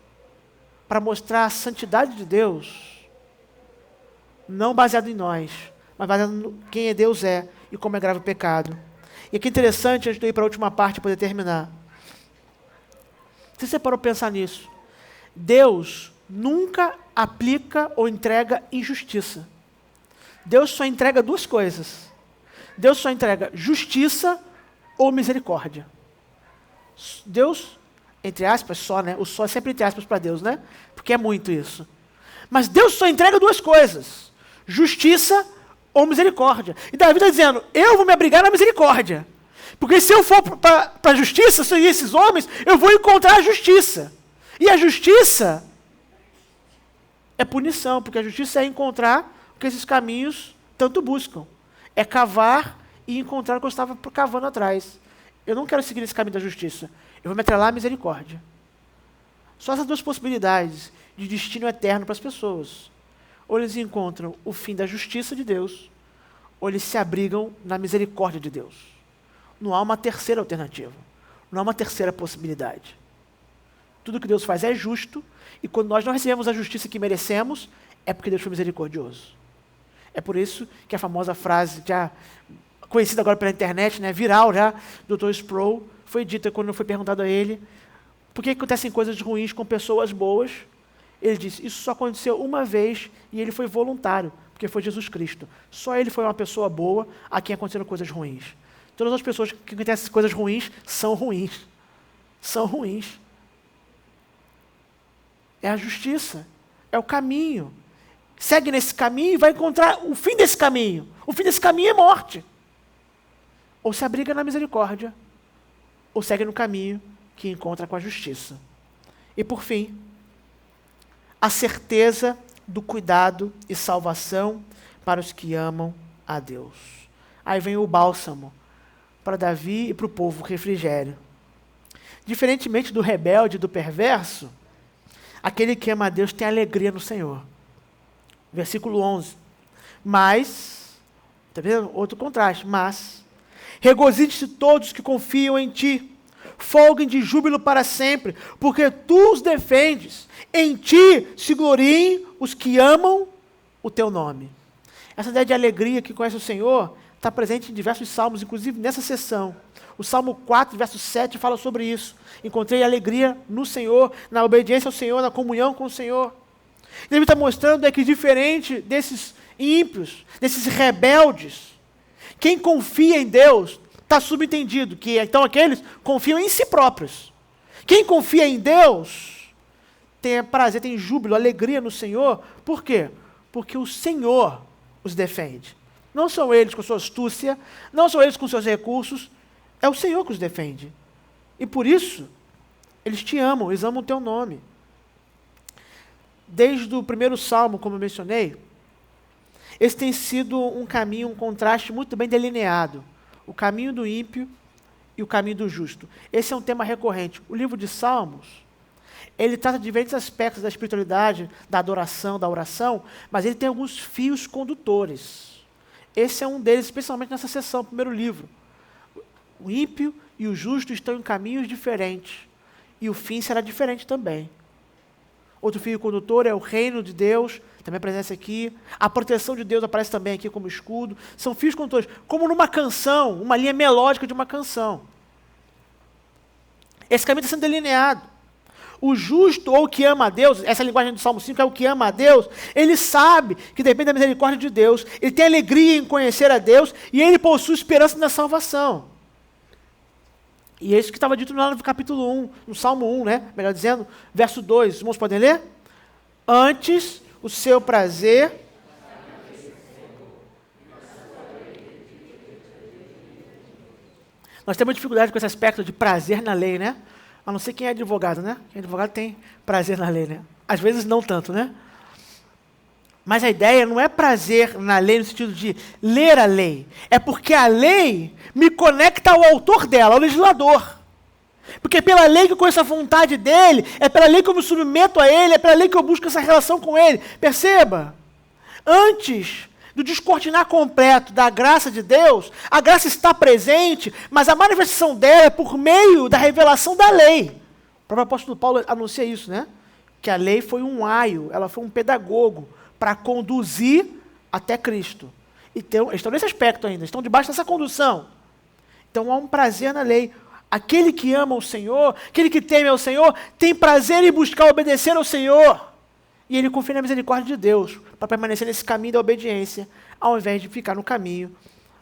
Speaker 1: para mostrar a santidade de Deus, não baseado em nós, mas baseado em quem Deus é e como é grave o pecado. E aqui interessante, antes de eu ir para a última parte e poder terminar. Você parou para pensar nisso? Deus nunca aplica ou entrega injustiça. Deus só entrega duas coisas. Deus só entrega justiça ou misericórdia. Deus, entre aspas, só, né? O só é sempre entre aspas para Deus, né? Porque é muito isso. Mas Deus só entrega duas coisas. Justiça ou misericórdia. E Davi está dizendo, eu vou me abrigar na misericórdia. Porque se eu for para a justiça, se esses homens, eu vou encontrar a justiça. E a justiça é punição, porque a justiça é encontrar o que esses caminhos tanto buscam. É cavar e encontrar o que eu estava cavando atrás. Eu não quero seguir esse caminho da justiça. Eu vou me atrelar à misericórdia. Só essas duas possibilidades de destino eterno para as pessoas. Ou eles encontram o fim da justiça de Deus, ou eles se abrigam na misericórdia de Deus. Não há uma terceira alternativa. Não há uma terceira possibilidade. Tudo que Deus faz é justo, e quando nós não recebemos a justiça que merecemos, é porque Deus foi misericordioso. É por isso que a famosa frase, já conhecida agora pela internet, né, viral já, do Dr. Sproul, foi dita quando foi perguntado a ele Por que acontecem coisas ruins com pessoas boas? Ele disse, isso só aconteceu uma vez e ele foi voluntário, porque foi Jesus Cristo. Só ele foi uma pessoa boa a quem aconteceram coisas ruins. Todas as pessoas que acontecem coisas ruins são ruins. São ruins. É a justiça. É o caminho. Segue nesse caminho e vai encontrar o fim desse caminho. O fim desse caminho é morte. Ou se abriga na misericórdia, ou segue no caminho que encontra com a justiça. E por fim, a certeza do cuidado e salvação para os que amam a Deus. Aí vem o bálsamo para Davi e para o povo, o refrigério. Diferentemente do rebelde e do perverso, aquele que ama a Deus tem alegria no Senhor. Versículo 11. Mas, está vendo? Outro contraste. Mas, regozije-se todos que confiam em ti, folguem de júbilo para sempre, porque tu os defendes. Em ti se gloriem os que amam o teu nome. Essa ideia de alegria que conhece o Senhor está presente em diversos salmos, inclusive nessa sessão. O Salmo 4, verso 7, fala sobre isso. Encontrei alegria no Senhor, na obediência ao Senhor, na comunhão com o Senhor. Ele está mostrando que diferente desses ímpios, desses rebeldes, quem confia em Deus está subentendido que então aqueles confiam em si próprios. Quem confia em Deus tem prazer, tem júbilo, alegria no Senhor. Por quê? Porque o Senhor os defende. Não são eles com sua astúcia, não são eles com seus recursos, é o Senhor que os defende. E por isso, eles te amam, eles amam o teu nome. Desde o primeiro salmo, como eu mencionei, esse tem sido um caminho, um contraste muito bem delineado. O caminho do ímpio e o caminho do justo. Esse é um tema recorrente. O livro de Salmos, ele trata de diferentes aspectos da espiritualidade, da adoração, da oração, mas ele tem alguns fios condutores. Esse é um deles, especialmente nessa seção, primeiro livro. O ímpio e o justo estão em caminhos diferentes. E o fim será diferente também. Outro fio condutor é o reino de Deus, também aparece aqui. A proteção de Deus aparece também aqui como escudo. São fios condutores, como numa canção, uma linha melódica de uma canção. Esse caminho está sendo delineado. O justo ou o que ama a Deus, essa linguagem do Salmo 5 é o que ama a Deus, ele sabe que depende da misericórdia de Deus, ele tem alegria em conhecer a Deus e ele possui esperança na salvação. E é isso que estava dito lá no capítulo 1, no Salmo 1, né? Melhor dizendo, verso 2. Os irmãos podem ler? Antes o seu prazer. Nós temos dificuldade com esse aspecto de prazer na lei, né? A não ser quem é advogado, né? Quem é advogado tem prazer na lei, né? Às vezes não tanto, né? Mas a ideia não é prazer na lei no sentido de ler a lei. É porque a lei me conecta ao autor dela, ao legislador. Porque é pela lei que eu conheço a vontade dele, é pela lei que eu me submeto a ele, é pela lei que eu busco essa relação com ele. Perceba? Antes do descortinar completo da graça de Deus, a graça está presente, mas a manifestação dela é por meio da revelação da lei. O próprio apóstolo Paulo anuncia isso, né? Que a lei foi um aio, ela foi um pedagogo para conduzir até Cristo. Então, estão nesse aspecto ainda, estão debaixo dessa condução. Então há um prazer na lei. Aquele que ama o Senhor, aquele que teme ao Senhor, tem prazer em buscar obedecer ao Senhor. E ele confia na misericórdia de Deus para permanecer nesse caminho da obediência, ao invés de ficar no caminho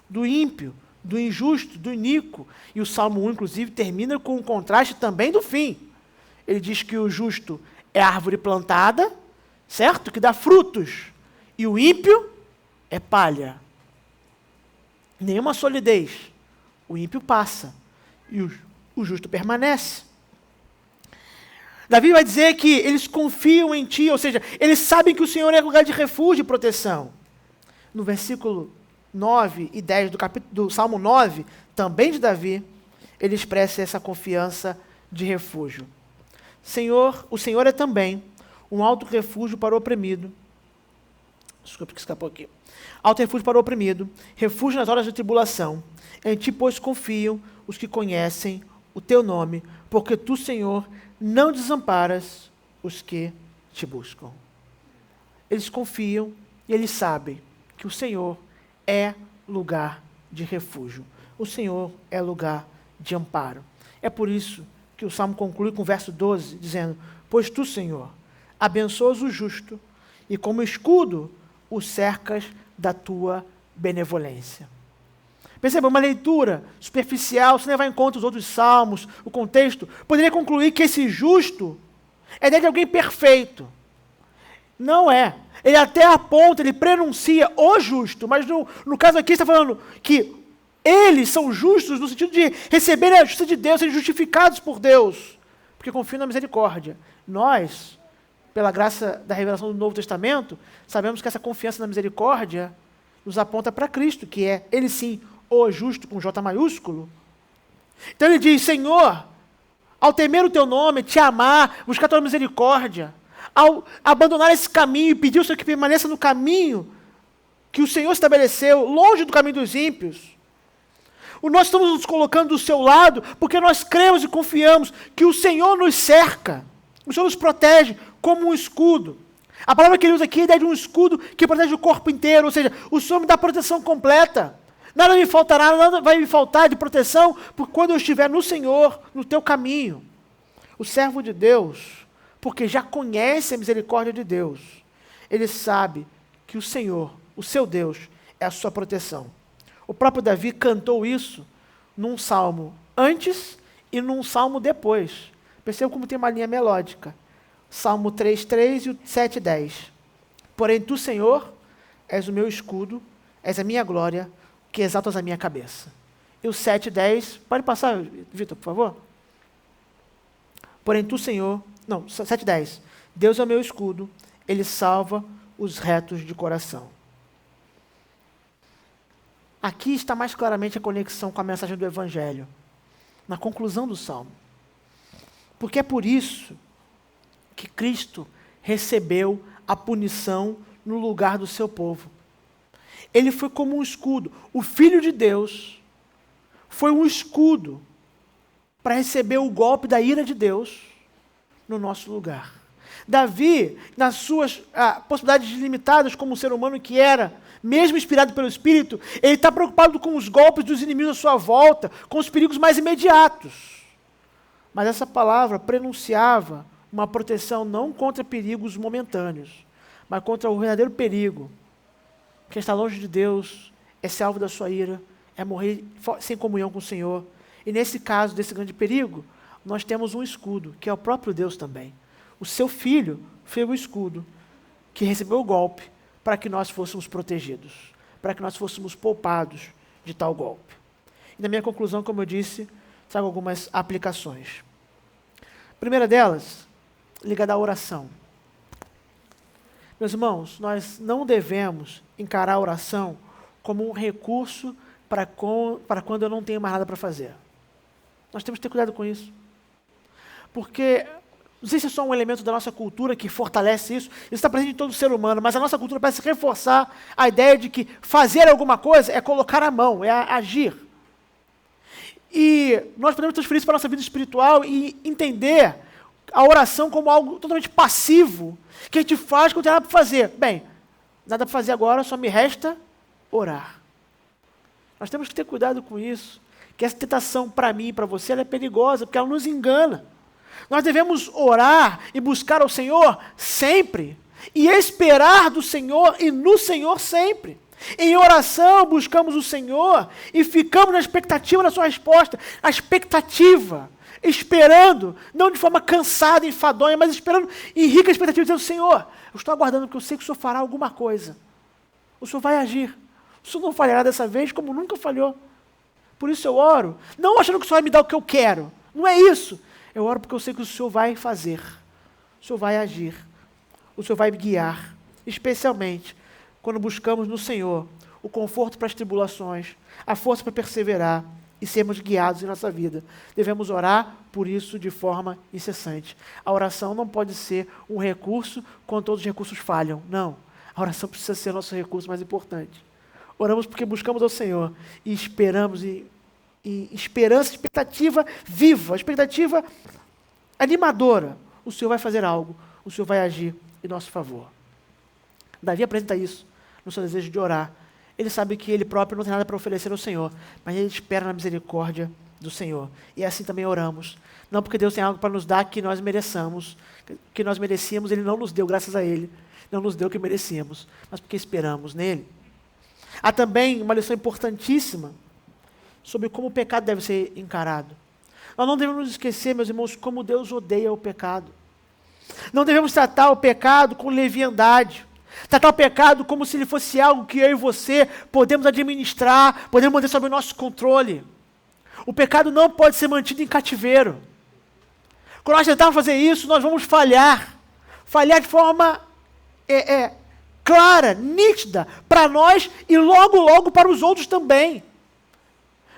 Speaker 1: do ímpio, do injusto, do iníquo. E o Salmo 1, inclusive, termina com um contraste também do fim. Ele diz que o justo é árvore plantada, certo? Que dá frutos. E o ímpio é palha. Nenhuma solidez. O ímpio passa. E o justo permanece. Davi vai dizer que eles confiam em ti, ou seja, eles sabem que o Senhor é lugar de refúgio e proteção. No versículo 9 e 10 do Salmo 9, também de Davi, ele expressa essa confiança de refúgio. O Senhor é também um alto refúgio para o oprimido. Desculpa que escapou aqui. Alto refúgio para o oprimido, refúgio nas horas de tribulação. Em ti, pois, confiam os que conhecem o teu nome, porque tu, Senhor, não desamparas os que te buscam. Eles confiam e eles sabem que o Senhor é lugar de refúgio. O Senhor é lugar de amparo. É por isso que o Salmo conclui com o verso 12, dizendo: pois tu, Senhor, abençoas o justo, e como escudo o cercas da tua benevolência. Perceba, uma leitura superficial, sem levar em conta os outros salmos, o contexto, poderia concluir que esse justo é de alguém perfeito. Não é. Ele até aponta, ele prenuncia o justo, mas no caso aqui está falando que eles são justos no sentido de receberem a justiça de Deus, serem justificados por Deus, porque confiam na misericórdia. Nós, pela graça da revelação do Novo Testamento, sabemos que essa confiança na misericórdia nos aponta para Cristo, que é, ele sim, o justo, com J maiúsculo. Então ele diz: Senhor, ao temer o teu nome, te amar, buscar a tua misericórdia, ao abandonar esse caminho e pedir ao Senhor que permaneça no caminho que o Senhor estabeleceu, longe do caminho dos ímpios, nós estamos nos colocando do seu lado, porque nós cremos e confiamos que o Senhor nos cerca, o Senhor nos protege como um escudo. A palavra que ele usa aqui é a ideia de um escudo que protege o corpo inteiro, ou seja, o Senhor me dá proteção completa. Nada me faltará, nada vai me faltar de proteção, porque quando eu estiver no Senhor, no teu caminho. O servo de Deus, porque já conhece a misericórdia de Deus, ele sabe que o Senhor, o seu Deus, é a sua proteção. O próprio Davi cantou isso num salmo antes e num salmo depois. Perceba como tem uma linha melódica. Salmo 3:3 e o 7:10. Porém tu, Senhor, és o meu escudo, és a minha glória, que exaltas a minha cabeça. E o 7:10, pode passar, Vitor, por favor? Porém tu, Senhor, não, 7:10. Deus é o meu escudo, ele salva os retos de coração. Aqui está mais claramente a conexão com a mensagem do Evangelho, na conclusão do Salmo. Porque é por isso que Cristo recebeu a punição no lugar do seu povo. Ele foi como um escudo. O Filho de Deus foi um escudo para receber o golpe da ira de Deus no nosso lugar. Davi, nas suas possibilidades limitadas como ser humano que era, mesmo inspirado pelo Espírito, ele está preocupado com os golpes dos inimigos à sua volta, com os perigos mais imediatos. Mas essa palavra prenunciava uma proteção não contra perigos momentâneos, mas contra o verdadeiro perigo. Quem está longe de Deus é ser alvo da sua ira, é morrer sem comunhão com o Senhor. E nesse caso, desse grande perigo, nós temos um escudo, que é o próprio Deus também. O seu Filho foi o escudo que recebeu o golpe para que nós fôssemos protegidos, para que nós fôssemos poupados de tal golpe. E na minha conclusão, como eu disse, trago algumas aplicações. A primeira delas, ligada à oração. Meus irmãos, nós não devemos encarar a oração como um recurso para quando eu não tenho mais nada para fazer. Nós temos que ter cuidado com isso. Porque, não sei se é só um elemento da nossa cultura que fortalece isso está presente em todo ser humano, mas a nossa cultura parece reforçar a ideia de que fazer alguma coisa é colocar a mão, é agir. E nós podemos transferir isso para a nossa vida espiritual e entender a oração como algo totalmente passivo, que a gente faz quando tem nada para fazer. Bem, nada para fazer agora, só me resta orar. Nós temos que ter cuidado com isso, que essa tentação para mim e para você ela é perigosa, porque ela nos engana. Nós devemos orar e buscar ao Senhor sempre, e esperar do Senhor e no Senhor sempre. Em oração buscamos o Senhor e ficamos na expectativa da sua resposta, a expectativa, esperando, não de forma cansada e enfadonha, mas esperando em rica expectativa, dizendo: Senhor, eu estou aguardando porque eu sei que o Senhor fará alguma coisa. O Senhor vai agir. O Senhor não falhará dessa vez como nunca falhou. Por isso eu oro, não achando que o Senhor vai me dar o que eu quero. Não é isso. Eu oro porque eu sei que o Senhor vai fazer. O Senhor vai agir. O Senhor vai me guiar. Especialmente quando buscamos no Senhor o conforto para as tribulações, a força para perseverar e sermos guiados em nossa vida. Devemos orar por isso de forma incessante. A oração não pode ser um recurso quando todos os recursos falham. Não. A oração precisa ser o nosso recurso mais importante. Oramos porque buscamos ao Senhor e esperamos, e esperança, expectativa viva, expectativa animadora. O Senhor vai fazer algo, o Senhor vai agir em nosso favor. Davi apresenta isso no seu desejo de orar. Ele sabe que ele próprio não tem nada para oferecer ao Senhor, mas ele espera na misericórdia do Senhor. E assim também oramos. Não porque Deus tem algo para nos dar que nós mereçamos, que nós merecíamos, Ele não nos deu, graças a Ele. Não nos deu o que merecíamos, mas porque esperamos nele. Há também uma lição importantíssima sobre como o pecado deve ser encarado. Nós não devemos nos esquecer, meus irmãos, como Deus odeia o pecado. Não devemos tratar o pecado com leviandade. Tratar o pecado como se ele fosse algo que eu e você podemos administrar, podemos manter sob o nosso controle. O pecado não pode ser mantido em cativeiro. Quando nós tentarmos fazer isso, nós vamos falhar. Falhar de forma clara, nítida, para nós e logo para os outros também.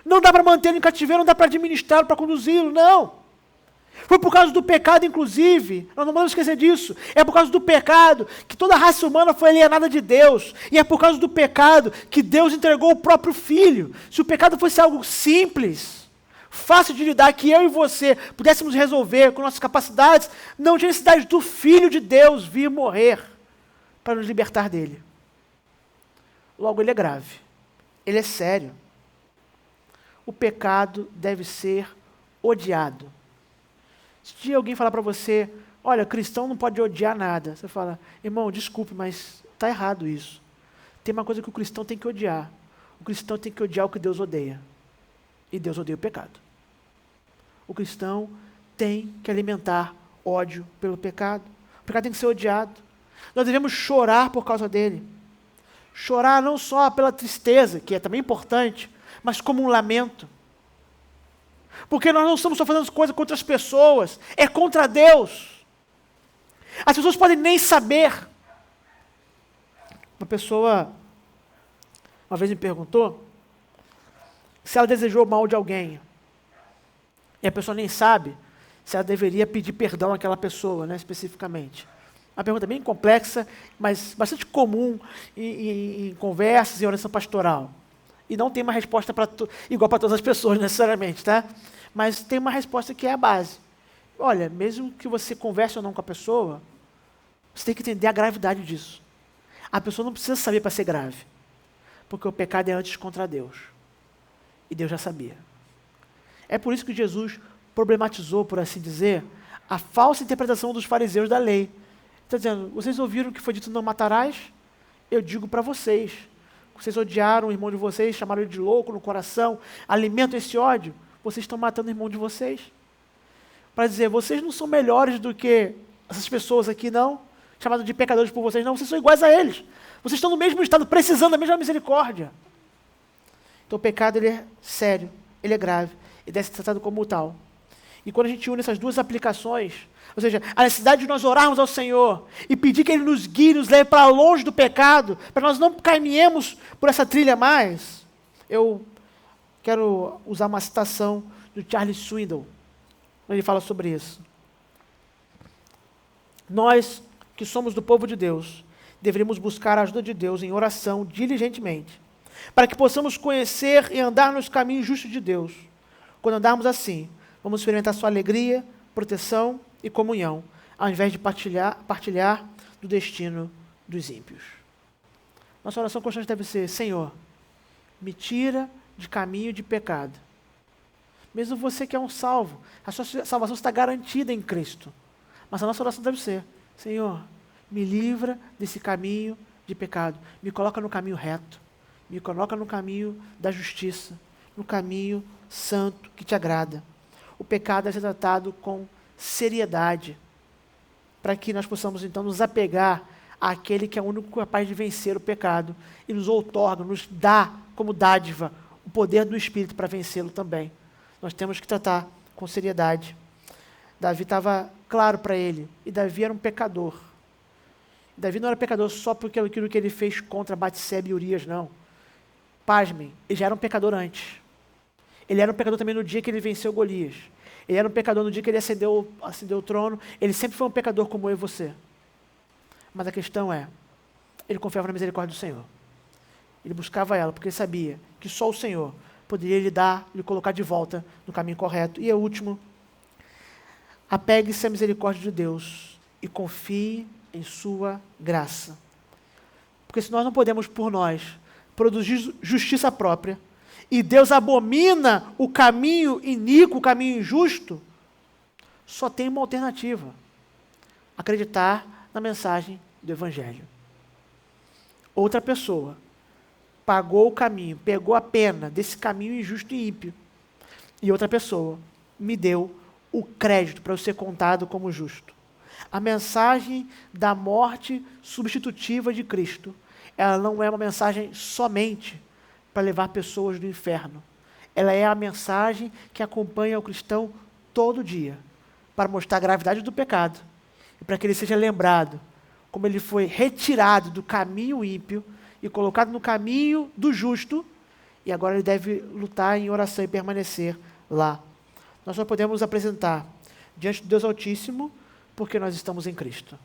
Speaker 1: Não dá para mantê-lo em cativeiro, não dá para administrá-lo, para conduzi-lo, não. Foi por causa do pecado, inclusive, nós não vamos esquecer disso, é por causa do pecado que toda a raça humana foi alienada de Deus, e é por causa do pecado que Deus entregou o próprio Filho. Se o pecado fosse algo simples, fácil de lidar, que eu e você pudéssemos resolver com nossas capacidades, não tinha necessidade do Filho de Deus vir morrer para nos libertar dele. Logo, ele é grave, ele é sério. O pecado deve ser odiado. Se alguém falar para você, olha, cristão não pode odiar nada, você fala, irmão, desculpe, mas está errado isso. Tem uma coisa que o cristão tem que odiar. O cristão tem que odiar o que Deus odeia. E Deus odeia o pecado. O cristão tem que alimentar ódio pelo pecado. O pecado tem que ser odiado. Nós devemos chorar por causa dele. Chorar não só pela tristeza, que é também importante, mas como um lamento. Porque nós não estamos só fazendo coisa contra as pessoas, é contra Deus. As pessoas podem nem saber. Uma pessoa uma vez me perguntou se ela desejou mal de alguém. E a pessoa nem sabe se ela deveria pedir perdão àquela pessoa, né, especificamente. Uma pergunta bem complexa, mas bastante comum em conversas e oração pastoral. E não tem uma resposta igual para todas as pessoas, necessariamente, tá? Mas tem uma resposta que é a base. Olha, mesmo que você converse ou não com a pessoa, você tem que entender a gravidade disso. A pessoa não precisa saber para ser grave. Porque o pecado é antes contra Deus. E Deus já sabia. É por isso que Jesus problematizou, por assim dizer, a falsa interpretação dos fariseus da lei. Está dizendo, vocês ouviram o que foi dito, não matarás? Eu digo para vocês. Vocês odiaram o irmão de vocês, chamaram ele de louco no coração, alimentam esse ódio, vocês estão matando o irmão de vocês. Para dizer, vocês não são melhores do que essas pessoas aqui, não, chamadas de pecadores por vocês, não, vocês são iguais a eles. Vocês estão no mesmo estado, precisando da mesma misericórdia. Então o pecado, ele é sério, ele é grave, e deve ser tratado como tal. E quando a gente une essas duas aplicações, ou seja, a necessidade de nós orarmos ao Senhor e pedir que Ele nos guie, nos leve para longe do pecado, para nós não caminhemos por essa trilha mais, eu quero usar uma citação do Charles Swindoll, quando ele fala sobre isso. Nós, que somos do povo de Deus, deveríamos buscar a ajuda de Deus em oração diligentemente, para que possamos conhecer e andar nos caminhos justos de Deus. Quando andarmos assim, vamos experimentar sua alegria, proteção e comunhão, ao invés de partilhar do destino dos ímpios. Nossa oração constante deve ser, Senhor, me tira de caminho de pecado. Mesmo você que é um salvo, a sua salvação está garantida em Cristo. Mas a nossa oração deve ser, Senhor, me livra desse caminho de pecado. Me coloca no caminho reto. Me coloca no caminho da justiça. No caminho santo que te agrada. O pecado deve ser tratado com seriedade, para que nós possamos então nos apegar àquele que é o único capaz de vencer o pecado e nos outorga, nos dá como dádiva o poder do Espírito para vencê-lo também. Nós temos que tratar com seriedade. Davi estava claro para ele, e Davi era um pecador. Davi não era pecador só porque aquilo que ele fez contra Batseba e Urias, não. Pasmem, ele já era um pecador antes. Ele era um pecador também no dia que ele venceu Golias. Ele era um pecador no dia que ele acendeu o trono. Ele sempre foi um pecador como eu e você. Mas a questão é, ele confiava na misericórdia do Senhor. Ele buscava ela, porque ele sabia que só o Senhor poderia lhe colocar de volta no caminho correto. E o último, apegue-se à misericórdia de Deus e confie em sua graça. Porque se nós não podemos, por nós, produzir justiça própria e Deus abomina o caminho iníquo, o caminho injusto, só tem uma alternativa: acreditar na mensagem do Evangelho. Outra pessoa pagou o caminho, pegou a pena desse caminho injusto e ímpio, e outra pessoa me deu o crédito para eu ser contado como justo. A mensagem da morte substitutiva de Cristo, ela não é uma mensagem somente para levar pessoas do inferno. Ela é a mensagem que acompanha o cristão todo dia, para mostrar a gravidade do pecado e para que ele seja lembrado como ele foi retirado do caminho ímpio e colocado no caminho do justo, e agora ele deve lutar em oração e permanecer lá. Nós só podemos apresentar diante de Deus Altíssimo porque nós estamos em Cristo.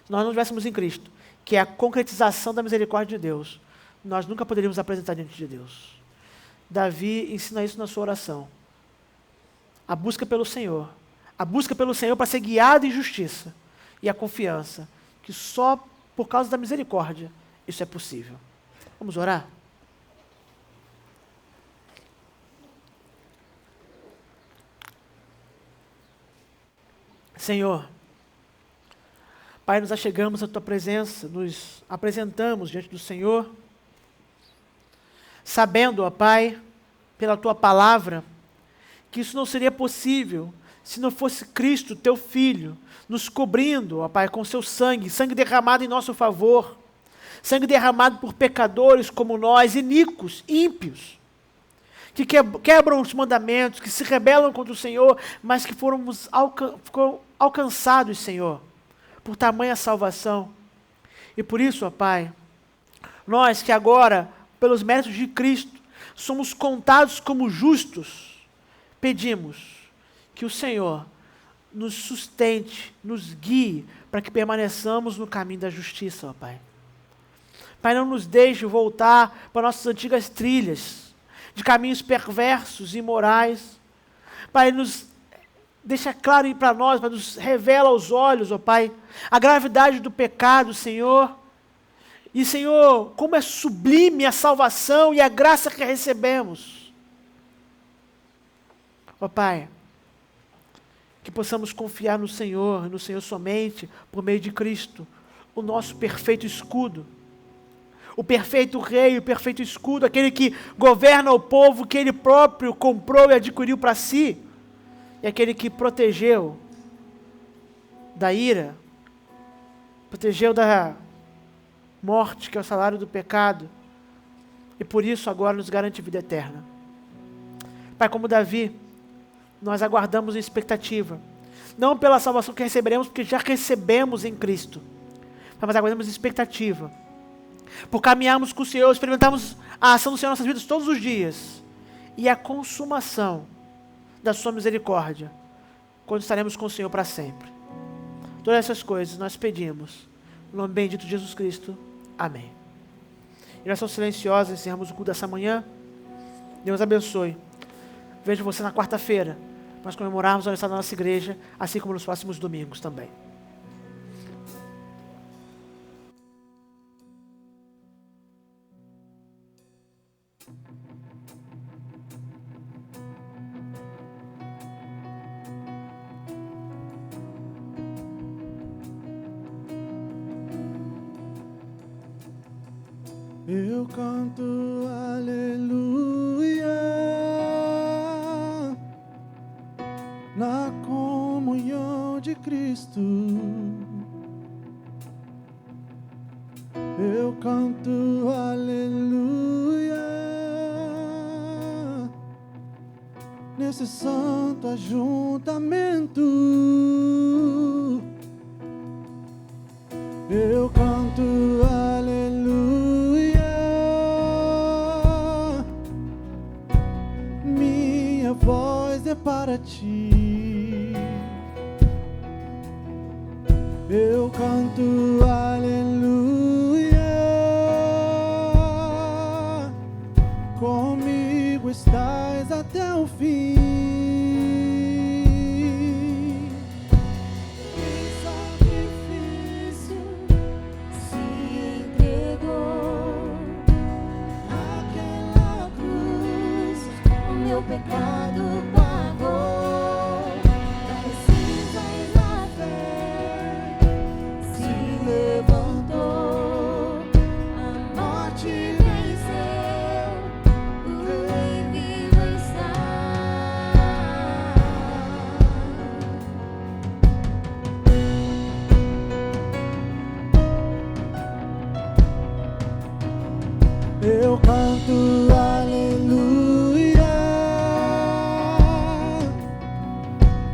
Speaker 1: Se nós não estivéssemos em Cristo, que é a concretização da misericórdia de Deus, nós nunca poderíamos apresentar diante de Deus. Davi ensina isso na sua oração. A busca pelo Senhor para ser guiado em justiça, e a confiança que só por causa da misericórdia isso é possível. Vamos orar? Senhor, Pai, nos achegamos à Tua presença, nos apresentamos diante do Senhor, sabendo, ó Pai, pela Tua palavra, que isso não seria possível se não fosse Cristo, Teu Filho, nos cobrindo, ó Pai, com Seu sangue, sangue derramado em nosso favor, sangue derramado por pecadores como nós, iníquos, ímpios, que quebram os mandamentos, que se rebelam contra o Senhor, mas que foram alcançados, Senhor, por tamanha salvação. E por isso, ó Pai, nós que agora, pelos méritos de Cristo, somos contados como justos, pedimos que o Senhor nos sustente, nos guie, para que permaneçamos no caminho da justiça, ó Pai. Pai, não nos deixe voltar para nossas antigas trilhas, de caminhos perversos e imorais. Pai, nos deixa claro para nós, Pai, nos revela aos olhos, ó Pai, a gravidade do pecado, Senhor. E, Senhor, como é sublime a salvação e a graça que recebemos. Ó Pai, que possamos confiar no Senhor, e no Senhor somente, por meio de Cristo, o nosso perfeito escudo, o perfeito rei, o perfeito escudo, aquele que governa o povo que ele próprio comprou e adquiriu para si, e aquele que protegeu da ira, protegeu da morte, que é o salário do pecado, e por isso agora nos garante vida eterna. Pai, como Davi, nós aguardamos em expectativa, não pela salvação que receberemos, porque já recebemos em Cristo, mas aguardamos em expectativa, por caminharmos com o Senhor, experimentarmos a ação do Senhor em nossas vidas todos os dias, e a consumação da sua misericórdia, quando estaremos com o Senhor para sempre. Todas essas coisas nós pedimos, no nome bendito de Jesus Cristo, amém. Em oração silenciosa, encerramos o culto dessa manhã. Deus abençoe. Vejo você na quarta-feira, nós comemorarmos o aniversário da nossa igreja, assim como nos próximos domingos também.
Speaker 2: Eu canto aleluia na comunhão de Cristo. Eu canto aleluia nesse santo ajuntamento. Eu canto aleluia, minha voz é para ti. Eu canto aleluia, comigo estás até o fim.
Speaker 3: Sacrifício se entregou, aquela cruz pecado pagou, das cinzas a fé se levantou, a morte venceu, o Rei vivo está.
Speaker 2: Eu canto aleluia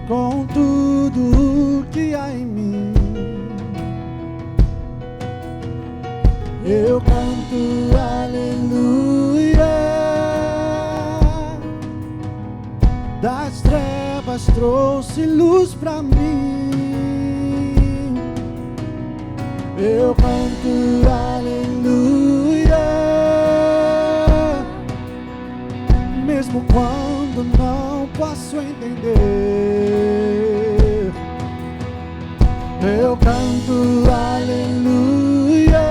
Speaker 2: com tudo que há em mim. Eu canto aleluia, das trevas trouxe luz pra mim. Eu canto aleluia, mesmo quando não posso entender. Eu canto aleluia,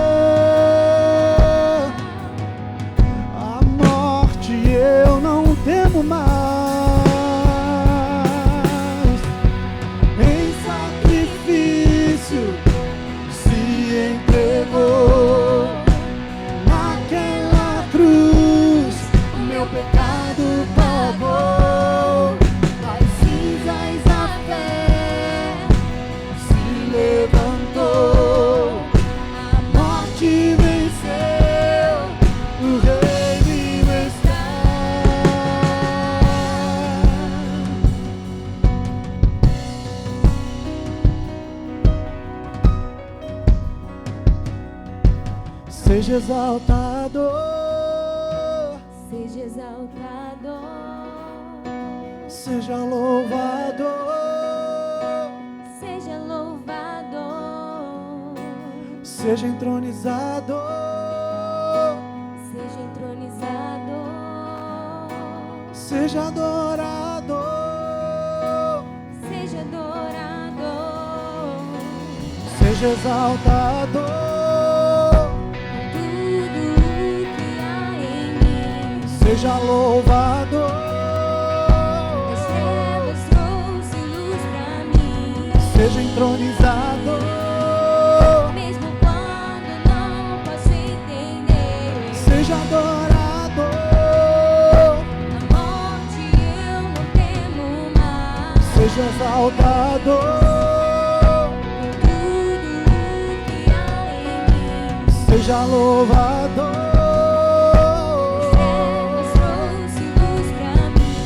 Speaker 2: a morte eu não temo mais. Em sacrifício se entregou naquela cruz, o meu pecado pagou,
Speaker 3: Das cinzas a fé
Speaker 2: se levantou,
Speaker 3: a
Speaker 2: a morte venceu, o Rei vivo está. Seja exaltado,
Speaker 3: seja exaltado,
Speaker 2: seja louvado,
Speaker 3: seja louvado,
Speaker 2: seja entronizado,
Speaker 3: seja entronizado,
Speaker 2: seja adorado,
Speaker 3: seja adorado,
Speaker 2: seja exaltado,
Speaker 3: tudo que há em mim.
Speaker 2: seja louvado,
Speaker 3: Das trevas trouxe luz pra mim,
Speaker 2: seja entronizado,
Speaker 3: mesmo quando não posso entender.
Speaker 2: seja adorado,
Speaker 3: A morte eu não temo mais.
Speaker 2: seja exaltado,
Speaker 3: Tudo que há em mim.
Speaker 2: seja louvado,
Speaker 3: Das trevas trouxe luz pra mim,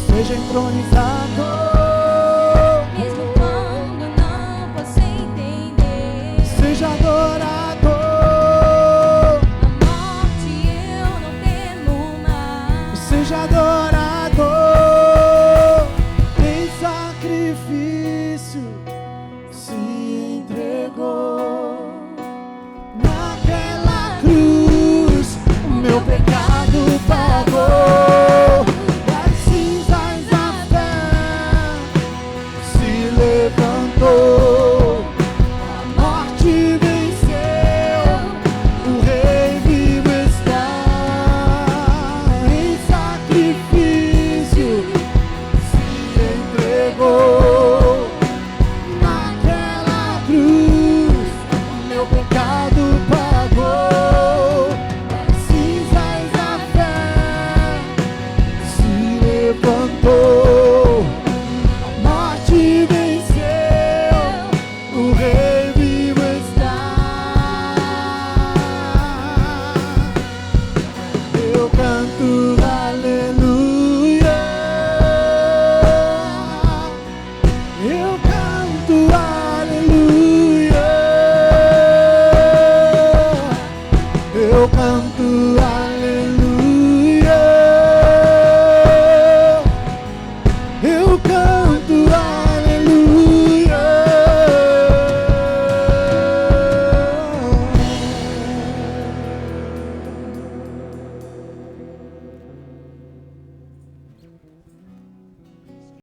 Speaker 2: seja entronizado,